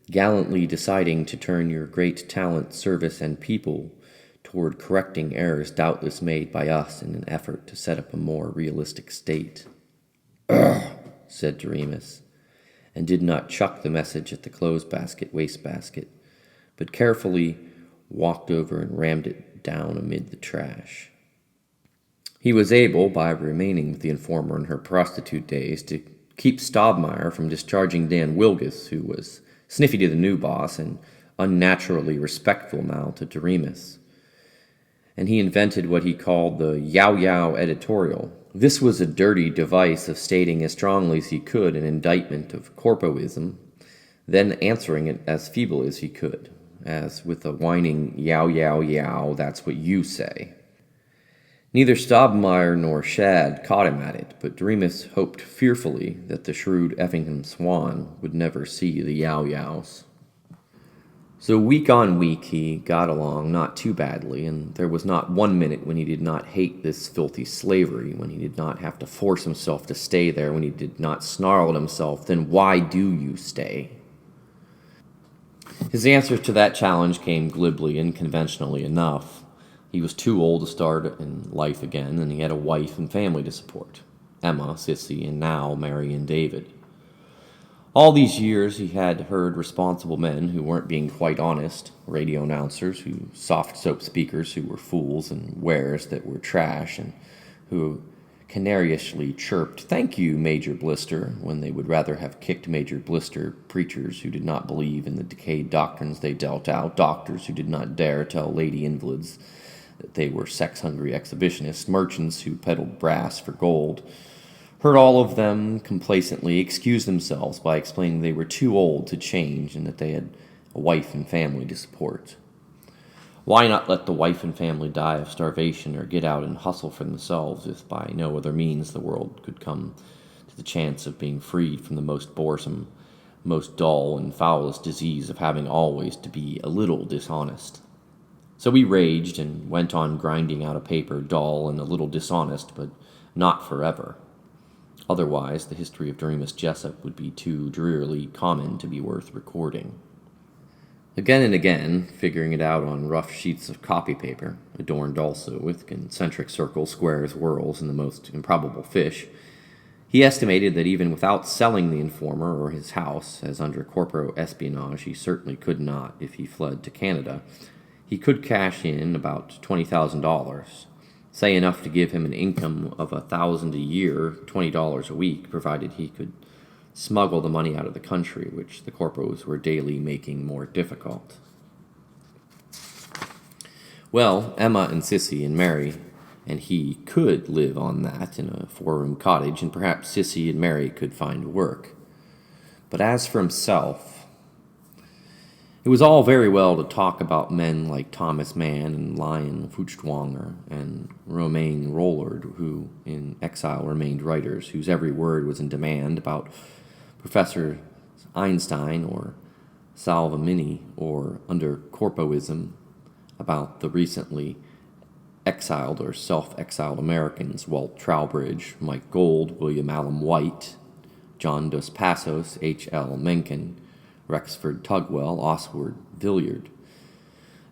gallantly deciding to turn your great talent, service, and people toward correcting errors doubtless made by us in an effort to set up a more realistic state. "Ugh," said Doremus, and did not chuck the message at the wastebasket, but carefully walked over and rammed it down amid the trash. He was able, by remaining with the informer in her prostitute days, to keep Stobmeyer from discharging Dan Wilgus, who was sniffy to the new boss and unnaturally respectful now to Doremus. And he invented what he called the yow-yow editorial. This was a dirty device of stating as strongly as he could an indictment of corpoism, then answering it as feeble as he could, as with a whining yow-yow-yow, that's what you say. Neither Stobmeyer nor Shad caught him at it, but Doremus hoped fearfully that the shrewd Effingham Swan would never see the yow-yows. So week on week he got along not too badly, and there was not 1 minute when he did not hate this filthy slavery, when he did not have to force himself to stay there, when he did not snarl at himself, "Then why do you stay?" His answer to that challenge came glibly and conventionally enough. He was too old to start in life again, and he had a wife and family to support. Emma, Sissy, and now Mary and David. All these years he had heard responsible men who weren't being quite honest, radio announcers, soft soap speakers who were fools, and wares that were trash, and who canariously chirped, "Thank you, Major Blister," when they would rather have kicked Major Blister, preachers who did not believe in the decayed doctrines they dealt out, doctors who did not dare tell lady invalids that they were sex-hungry exhibitionists, merchants who peddled brass for gold. Heard all of them complacently excuse themselves by explaining they were too old to change and that they had a wife and family to support. Why not let the wife and family die of starvation or get out and hustle for themselves if by no other means the world could come to the chance of being freed from the most boresome, most dull, and foulest disease of having always to be a little dishonest? So we raged and went on grinding out a paper dull and a little dishonest, but not forever. Otherwise, the history of Doremus Jessup would be too drearily common to be worth recording. Again and again, figuring it out on rough sheets of copy paper, adorned also with concentric circles, squares, whorls, and the most improbable fish, he estimated that even without selling the informer or his house, as under corporal espionage he certainly could not if he fled to Canada, he could cash in about $20,000, say enough to give him an income of $1,000 a year, $20 a week, provided he could smuggle the money out of the country, which the corpos were daily making more difficult. Well, Emma and Sissy and Mary and he could live on that in a four-room cottage, and perhaps Sissy and Mary could find work. But as for himself, it was all very well to talk about men like Thomas Mann and Lyon Feuchtwanger and Romain Rollard, who in exile remained writers, whose every word was in demand, about Professor Einstein or Salvamini, or under corpoism, about the recently exiled or self-exiled Americans, Walt Trowbridge, Mike Gold, William Allen White, John Dos Passos, H.L. Mencken, Rexford Tugwell, Oswald Villiard.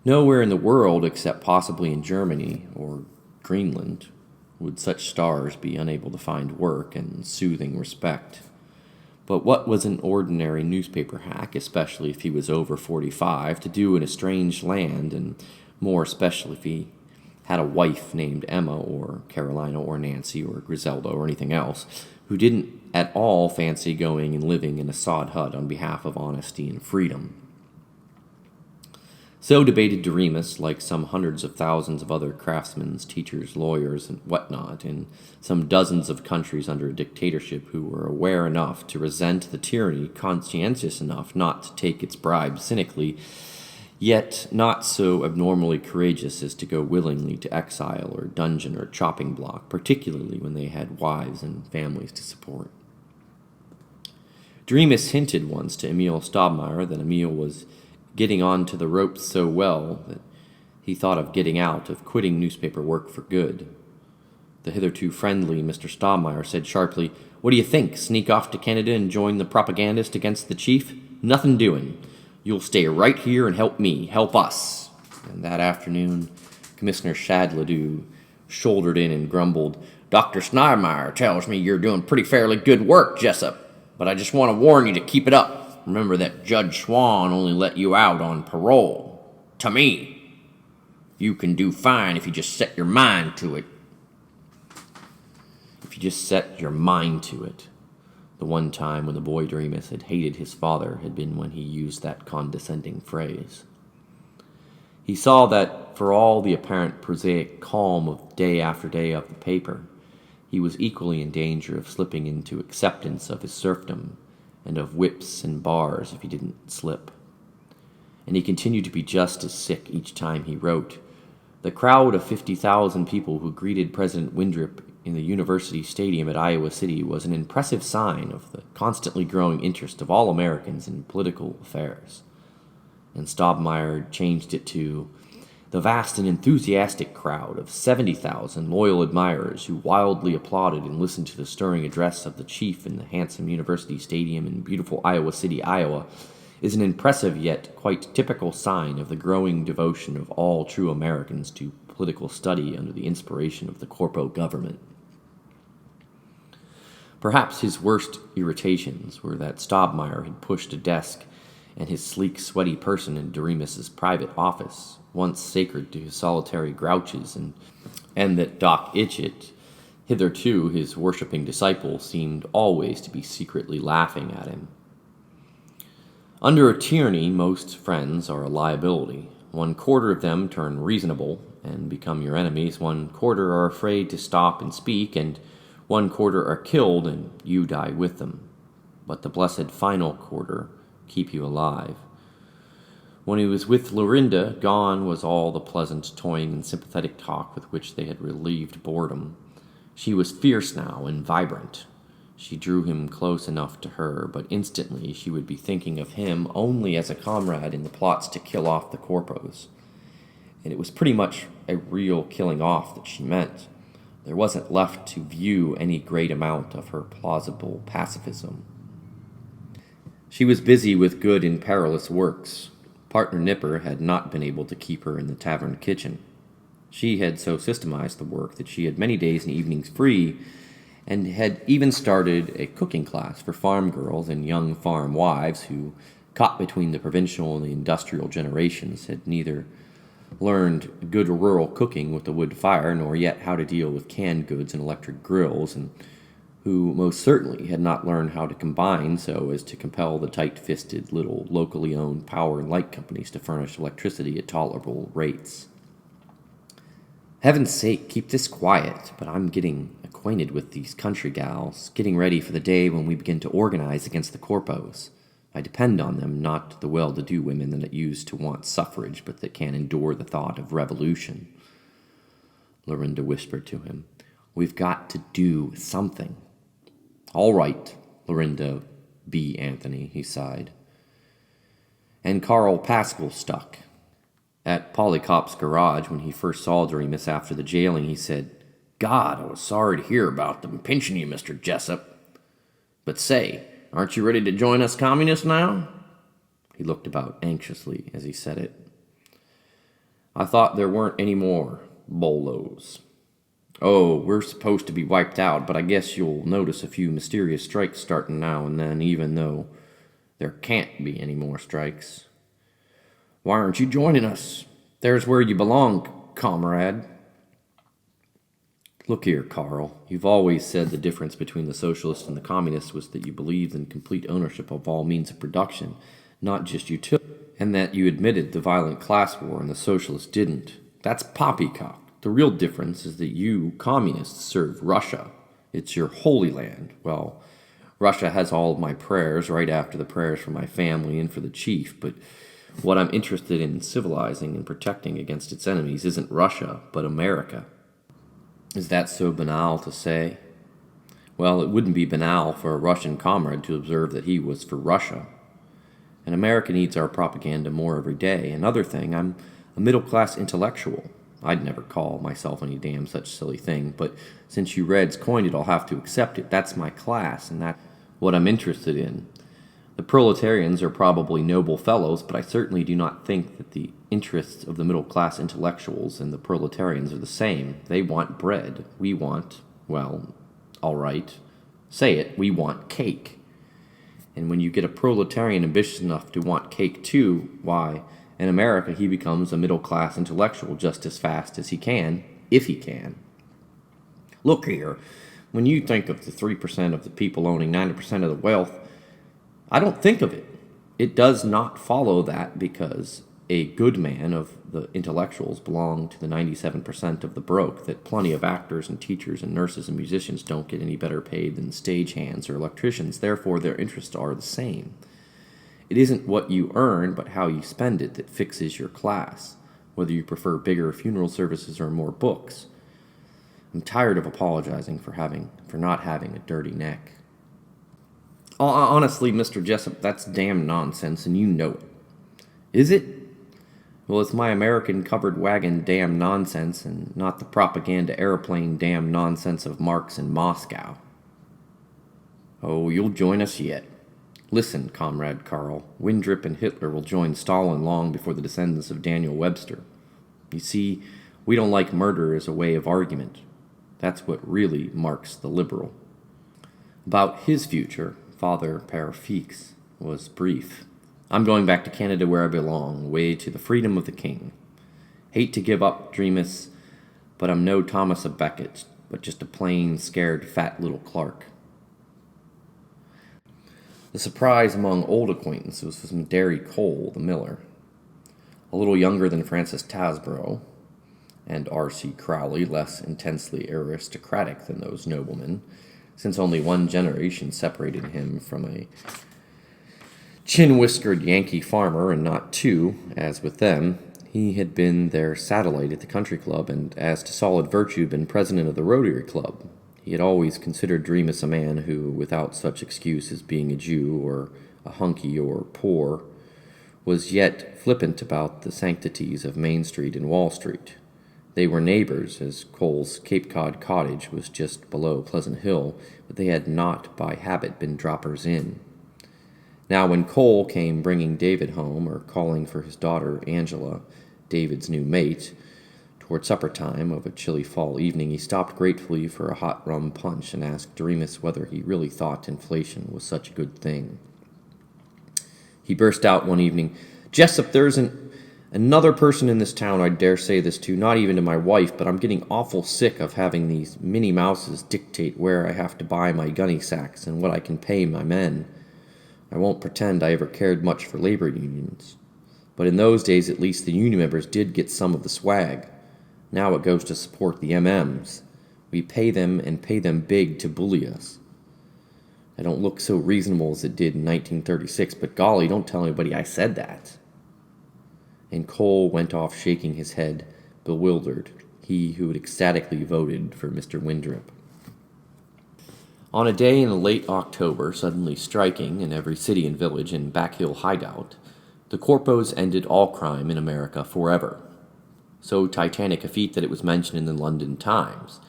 Nowhere in the world, except possibly in Germany or Greenland, would such stars be unable to find work and soothing respect. But what was an ordinary newspaper hack, especially if he was over 45, to do in a strange land, and more especially if he had a wife named Emma or Carolina or Nancy or Griselda or anything else, who didn't at all fancy going and living in a sod hut on behalf of honesty and freedom? So debated Doremus, like some hundreds of thousands of other craftsmen, teachers, lawyers, and whatnot, in some dozens of countries under a dictatorship, who were aware enough to resent the tyranny, conscientious enough not to take its bribes cynically, yet not so abnormally courageous as to go willingly to exile or dungeon or chopping block, particularly when they had wives and families to support. Doremus hinted once to Emil Staubmeier that Emil was getting on to the ropes so well that he thought of getting out, of quitting newspaper work for good. The hitherto friendly Mr. Staubmeier said sharply, "What do you think? Sneak off to Canada and join the Propagandist against the chief? Nothing doing. You'll stay right here and help me, help us." And that afternoon, Commissioner Shadledoux shouldered in and grumbled, "Dr. Schneidmeyer tells me you're doing pretty fairly good work, Jessup, but I just want to warn you to keep it up. Remember that Judge Swan only let you out on parole. To me. You can do fine if you just set your mind to it." If you just set your mind to it. The one time when the boy Doremus had hated his father had been when he used that condescending phrase. He saw that, for all the apparent prosaic calm of day after day of the paper, he was equally in danger of slipping into acceptance of his serfdom, and of whips and bars if he didn't slip. And he continued to be just as sick each time he wrote. The crowd of 50,000 people who greeted President Winthrop in the University Stadium at Iowa City was an impressive sign of the constantly growing interest of all Americans in political affairs. And Staubmeier changed it to the vast and enthusiastic crowd of 70,000 loyal admirers who wildly applauded and listened to the stirring address of the chief in the handsome University Stadium in beautiful Iowa City, Iowa, is an impressive yet quite typical sign of the growing devotion of all true Americans to political study under the inspiration of the corpo government. Perhaps his worst irritations were that Staubmeier had pushed a desk and his sleek, sweaty person in Doremus's private office, once sacred to his solitary grouches, and that Doc Itchett, hitherto his worshipping disciple, seemed always to be secretly laughing at him. Under a tyranny, most friends are a liability. 1/4 of them turn reasonable and become your enemies. 1/4 are afraid to stop and speak, and 1/4 are killed and you die with them. But the blessed final quarter keep you alive. When he was with Lorinda, gone was all the pleasant, toying, and sympathetic talk with which they had relieved boredom. She was fierce now and vibrant. She drew him close enough to her, but instantly she would be thinking of him only as a comrade in the plots to kill off the corpos. And it was pretty much a real killing off that she meant. There wasn't left to view any great amount of her plausible pacifism. She was busy with good and perilous works. Partner Nipper had not been able to keep her in the tavern kitchen. She had so systemized the work that she had many days and evenings free, and had even started a cooking class for farm girls and young farm wives who, caught between the provincial and the industrial generations, had neither learned good rural cooking with the wood fire, nor yet how to deal with canned goods and electric grills, and who most certainly had not learned how to combine so as to compel the tight-fisted little locally owned power and light companies to furnish electricity at tolerable rates. Heaven's sake, keep this quiet, but I'm getting acquainted with these country gals, getting ready for the day when we begin to organize against the corpos. I depend on them, not the well-to-do women that used to want suffrage, but that can't endure the thought of revolution. Lorinda whispered to him, "We've got to do something." "All right, Lorinda B. Anthony," he sighed. And Carl Pascal stuck. At Polycop's garage, when he first saw Doremus after the jailing, he said, "God, I was sorry to hear about them pinching you, Mr. Jessup. But say, aren't you ready to join us communists now?" He looked about anxiously as he said it. "I thought there weren't any more bolos." "Oh, we're supposed to be wiped out, but I guess you'll notice a few mysterious strikes starting now and then, even though there can't be any more strikes." "Why aren't you joining us? There's where you belong, comrade." "Look here, Carl. You've always said the difference between the socialists and the communists was that you believed in complete ownership of all means of production, not just utility, and that you admitted the violent class war and the socialists didn't. That's poppycock. The real difference is that you, communists, serve Russia. It's your holy land. Well, Russia has all of my prayers right after the prayers for my family and for the chief, but what I'm interested in civilizing and protecting against its enemies isn't Russia, but America." "Is that so banal to say?" "Well, it wouldn't be banal for a Russian comrade to observe that he was for Russia. And America needs our propaganda more every day. Another thing, I'm a middle-class intellectual. I'd never call myself any damn such silly thing, but since you Reds coined it, I'll have to accept it. That's my class, and that's what I'm interested in. The proletarians are probably noble fellows, but I certainly do not think that the interests of the middle-class intellectuals and the proletarians are the same. They want bread. We want, well, all right, say it, we want cake. And when you get a proletarian ambitious enough to want cake too, why, in America he becomes a middle-class intellectual just as fast as he can, if he can. Look here, when you think of the 3% of the people owning 90% of the wealth, I don't think of it. It does not follow that because a good man of the intellectuals belong to the 97% of the broke, that plenty of actors and teachers and nurses and musicians don't get any better paid than stagehands or electricians, therefore their interests are the same. It isn't what you earn, but how you spend it that fixes your class, whether you prefer bigger funeral services or more books. I'm tired of apologizing for not having a dirty neck. Honestly, Mr. Jessup, that's damn nonsense, and you know it. Is it? Well, it's my American covered wagon damn nonsense, and not the propaganda airplane damn nonsense of Marx in Moscow. Oh, you'll join us yet. Listen, Comrade Karl, Windrip and Hitler will join Stalin long before the descendants of Daniel Webster. You see, we don't like murder as a way of argument. That's what really marks the liberal. About his future, Father Père Fix was brief. I'm going back to Canada where I belong, way to the freedom of the king. Hate to give up, Dreamus, but I'm no Thomas à Becket, but just a plain, scared, fat little clerk. The surprise among old acquaintances was from Derry Cole, the miller. A little younger than Francis Tasbro, and R.C. Crowley, less intensely aristocratic than those noblemen, since only one generation separated him from a chin-whiskered Yankee farmer, and not two, as with them. He had been their satellite at the country club, and as to solid virtue, been president of the Rotary Club. He had always considered Dreamus a man who, without such excuse as being a Jew, or a hunky, or poor, was yet flippant about the sanctities of Main Street and Wall Street. They were neighbors, as Cole's Cape Cod cottage was just below Pleasant Hill, but they had not by habit been droppers in. Now when Cole came bringing David home, or calling for his daughter Angela, David's new mate, toward supper time of a chilly fall evening, he stopped gratefully for a hot rum punch and asked Doremus whether he really thought inflation was such a good thing. He burst out one evening, "Jessup, there isn't another person in this town I'd dare say this to, not even to my wife, but I'm getting awful sick of having these Minnie Mouses dictate where I have to buy my gunny sacks and what I can pay my men. I won't pretend I ever cared much for labor unions, but in those days at least the union members did get some of the swag. Now it goes to support the MMs. We pay them and pay them big to bully us. I don't look so reasonable as it did in 1936, but golly, don't tell anybody I said that." And Cole went off shaking his head, bewildered, he who had ecstatically voted for Mr. Winthrop. On a day in late October, suddenly striking in every city and village and backhill hideout, the corpos ended all crime in America forever. So titanic a feat that it was mentioned in the London Times.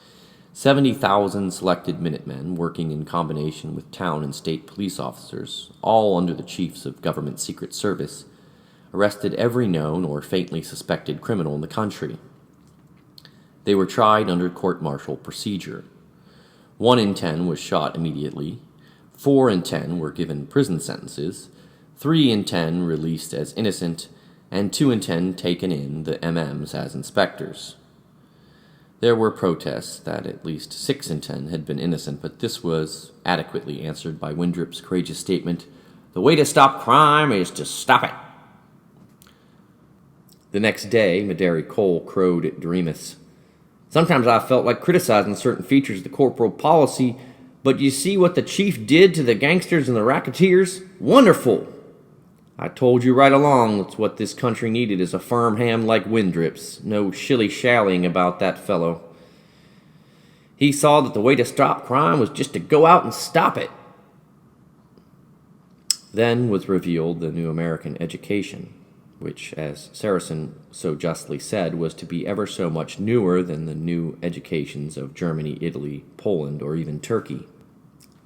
70,000 selected Minutemen, working in combination with town and state police officers, all under the chiefs of government secret service, arrested every known or faintly suspected criminal in the country. They were tried under court-martial procedure. 1 in 10 was shot immediately, 4 in 10 were given prison sentences, 3 in 10 released as innocent, and 2 in 10 taken in the MMs as inspectors. There were protests that at least 6 in 10 had been innocent, but this was adequately answered by Winthrop's courageous statement, "The way to stop crime is to stop it." The next day, Madary Cole crowed at Doremus. "Sometimes I felt like criticizing certain features of the corporal policy, but you see what the chief did to the gangsters and the racketeers? Wonderful! I told you right along that's what this country needed is a firm hand like Winthrop's. No shilly-shallying about that fellow. He saw that the way to stop crime was just to go out and stop it." Then was revealed the new American education, which, as Saracen so justly said, was to be ever so much newer than the new educations of Germany, Italy, Poland, or even Turkey.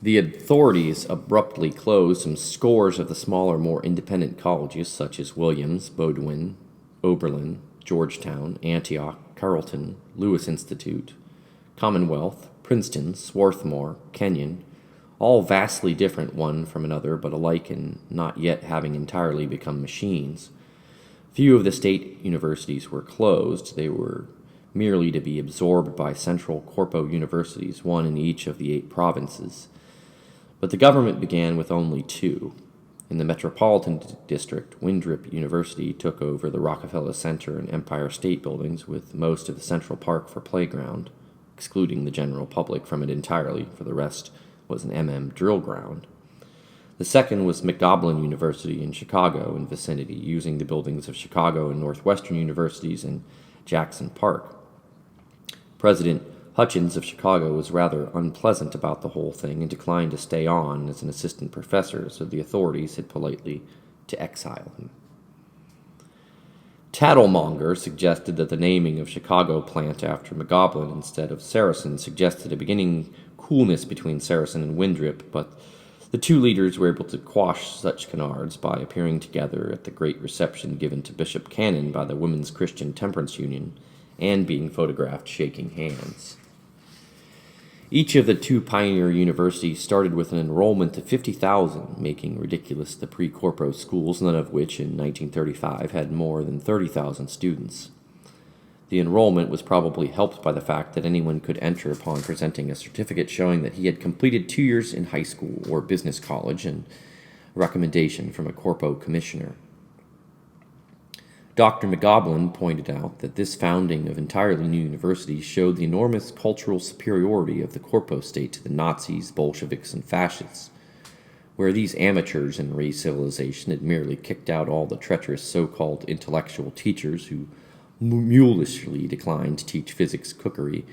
The authorities abruptly closed some scores of the smaller, more independent colleges such as Williams, Bowdoin, Oberlin, Georgetown, Antioch, Carleton, Lewis Institute, Commonwealth, Princeton, Swarthmore, Kenyon, all vastly different one from another, but alike in not yet having entirely become machines. Few of the state universities were closed. They were merely to be absorbed by central corpo universities, one in each of the 8 provinces. But the government began with only 2. In the Metropolitan District, Winthrop University took over the Rockefeller Center and Empire State Buildings with most of the Central Park for playground, excluding the general public from it entirely, for the rest was an MM drill ground. The second was McGoblin University in Chicago and vicinity, using the buildings of Chicago and Northwestern universities in Jackson Park. President Hutchins of Chicago was rather unpleasant about the whole thing and declined to stay on as an assistant professor, so the authorities had politely to exile him. Tattlemonger suggested that the naming of Chicago plant after McGoblin instead of Saracen suggested a beginning coolness between Saracen and Winthrop, but the 2 leaders were able to quash such canards by appearing together at the great reception given to Bishop Cannon by the Women's Christian Temperance Union and being photographed shaking hands. Each of the 2 pioneer universities started with an enrollment of 50,000, making ridiculous the pre-corpo schools, none of which in 1935 had more than 30,000 students. The enrollment was probably helped by the fact that anyone could enter upon presenting a certificate showing that he had completed 2 years in high school or business college and a recommendation from a corpo commissioner. Dr. McGoblin pointed out that this founding of entirely new universities showed the enormous cultural superiority of the corpo state to the Nazis, Bolsheviks, and fascists, where these amateurs in race civilization had merely kicked out all the treacherous so-called intellectual teachers who mulishly declined to teach physics, cookery,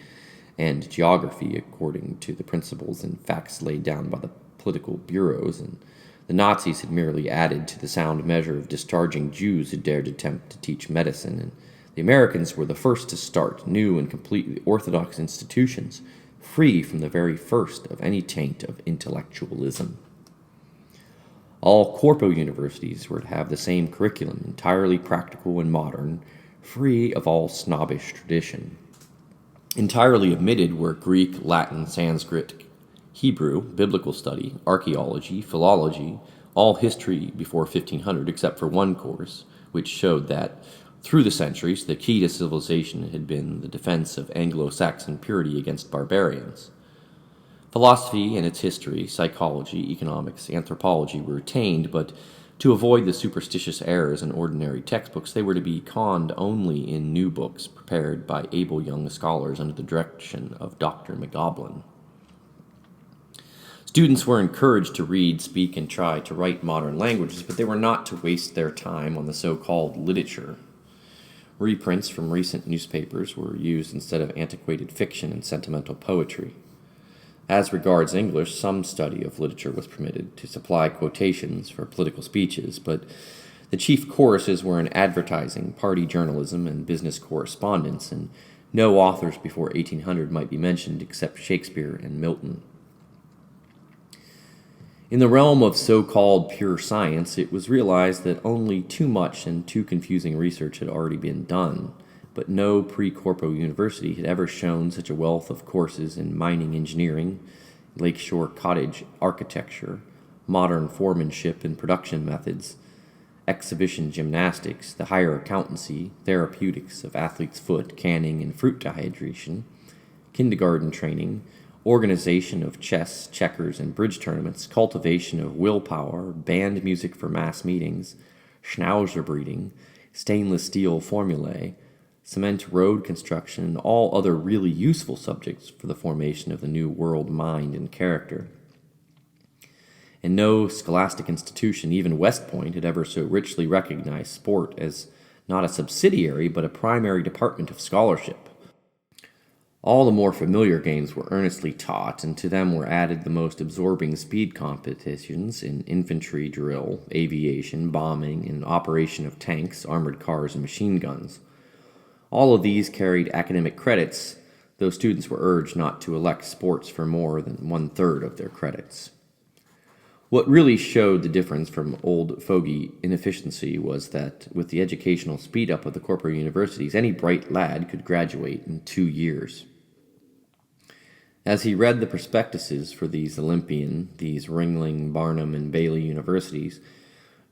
and geography according to the principles and facts laid down by the political bureaus, and the Nazis had merely added to the sound measure of discharging Jews who dared attempt to teach medicine, and the Americans were the first to start new and completely orthodox institutions, free from the very first of any taint of intellectualism. All corpo universities were to have the same curriculum, entirely practical and modern, free of all snobbish tradition. Entirely omitted were Greek, Latin, Sanskrit, Hebrew, biblical study, archaeology, philology, all history before 1500 except for one course, which showed that, through the centuries, the key to civilization had been the defense of Anglo-Saxon purity against barbarians. Philosophy and its history, psychology, economics, anthropology were retained, but To avoid the superstitious errors in ordinary textbooks, they were to be conned only in new books prepared by able young scholars under the direction of Dr. McGoblin. Students were encouraged to read, speak, and try to write modern languages, but they were not to waste their time on the so-called literature. Reprints from recent newspapers were used instead of antiquated fiction and sentimental poetry. As regards English, some study of literature was permitted to supply quotations for political speeches, but the chief courses were in advertising, party journalism, and business correspondence, and no authors before 1800 might be mentioned except Shakespeare and Milton. In the realm of so-called pure science, it was realized that only too much and too confusing research had already been done, but no pre-corpo university had ever shown such a wealth of courses in mining engineering, lakeshore cottage architecture, modern foremanship and production methods, exhibition gymnastics, the higher accountancy, therapeutics of athlete's foot, canning and fruit dehydration, kindergarten training, organization of chess, checkers, and bridge tournaments, cultivation of willpower, band music for mass meetings, schnauzer breeding, stainless steel formulae, cement road construction, and all other really useful subjects for the formation of the new world mind and character. And no scholastic institution, even West Point, had ever so richly recognized sport as not a subsidiary but a primary department of scholarship. All the more familiar games were earnestly taught, and to them were added the most absorbing speed competitions in infantry drill, aviation, bombing, and operation of tanks, armored cars, and machine guns. All of these carried academic credits, though students were urged not to elect sports for more than one-third of their credits. What really showed the difference from old fogey inefficiency was that, with the educational speed-up of the corporate universities, any bright lad could graduate in 2 years. As he read the prospectuses for these Olympian, these Ringling, Barnum, and Bailey universities,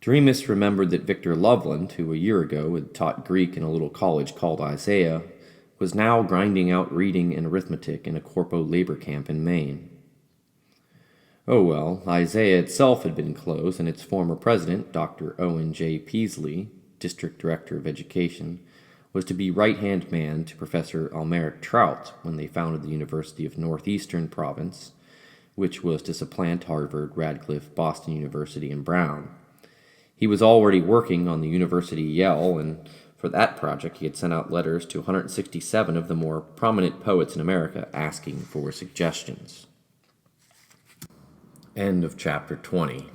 Doremus remembered that Victor Loveland, who a year ago had taught Greek in a little college called Isaiah, was now grinding out reading and arithmetic in a corpo labor camp in Maine. Oh well, Isaiah itself had been closed, and its former president, Dr. Owen J. Peasley, district director of education, was to be right-hand man to Professor Almeric Trout when they founded the University of Northeastern Province, which was to supplant Harvard, Radcliffe, Boston University, and Brown. He was already working on the University Yale, and for that project he had sent out letters to 167 of the more prominent poets in America asking for suggestions. End of chapter 20.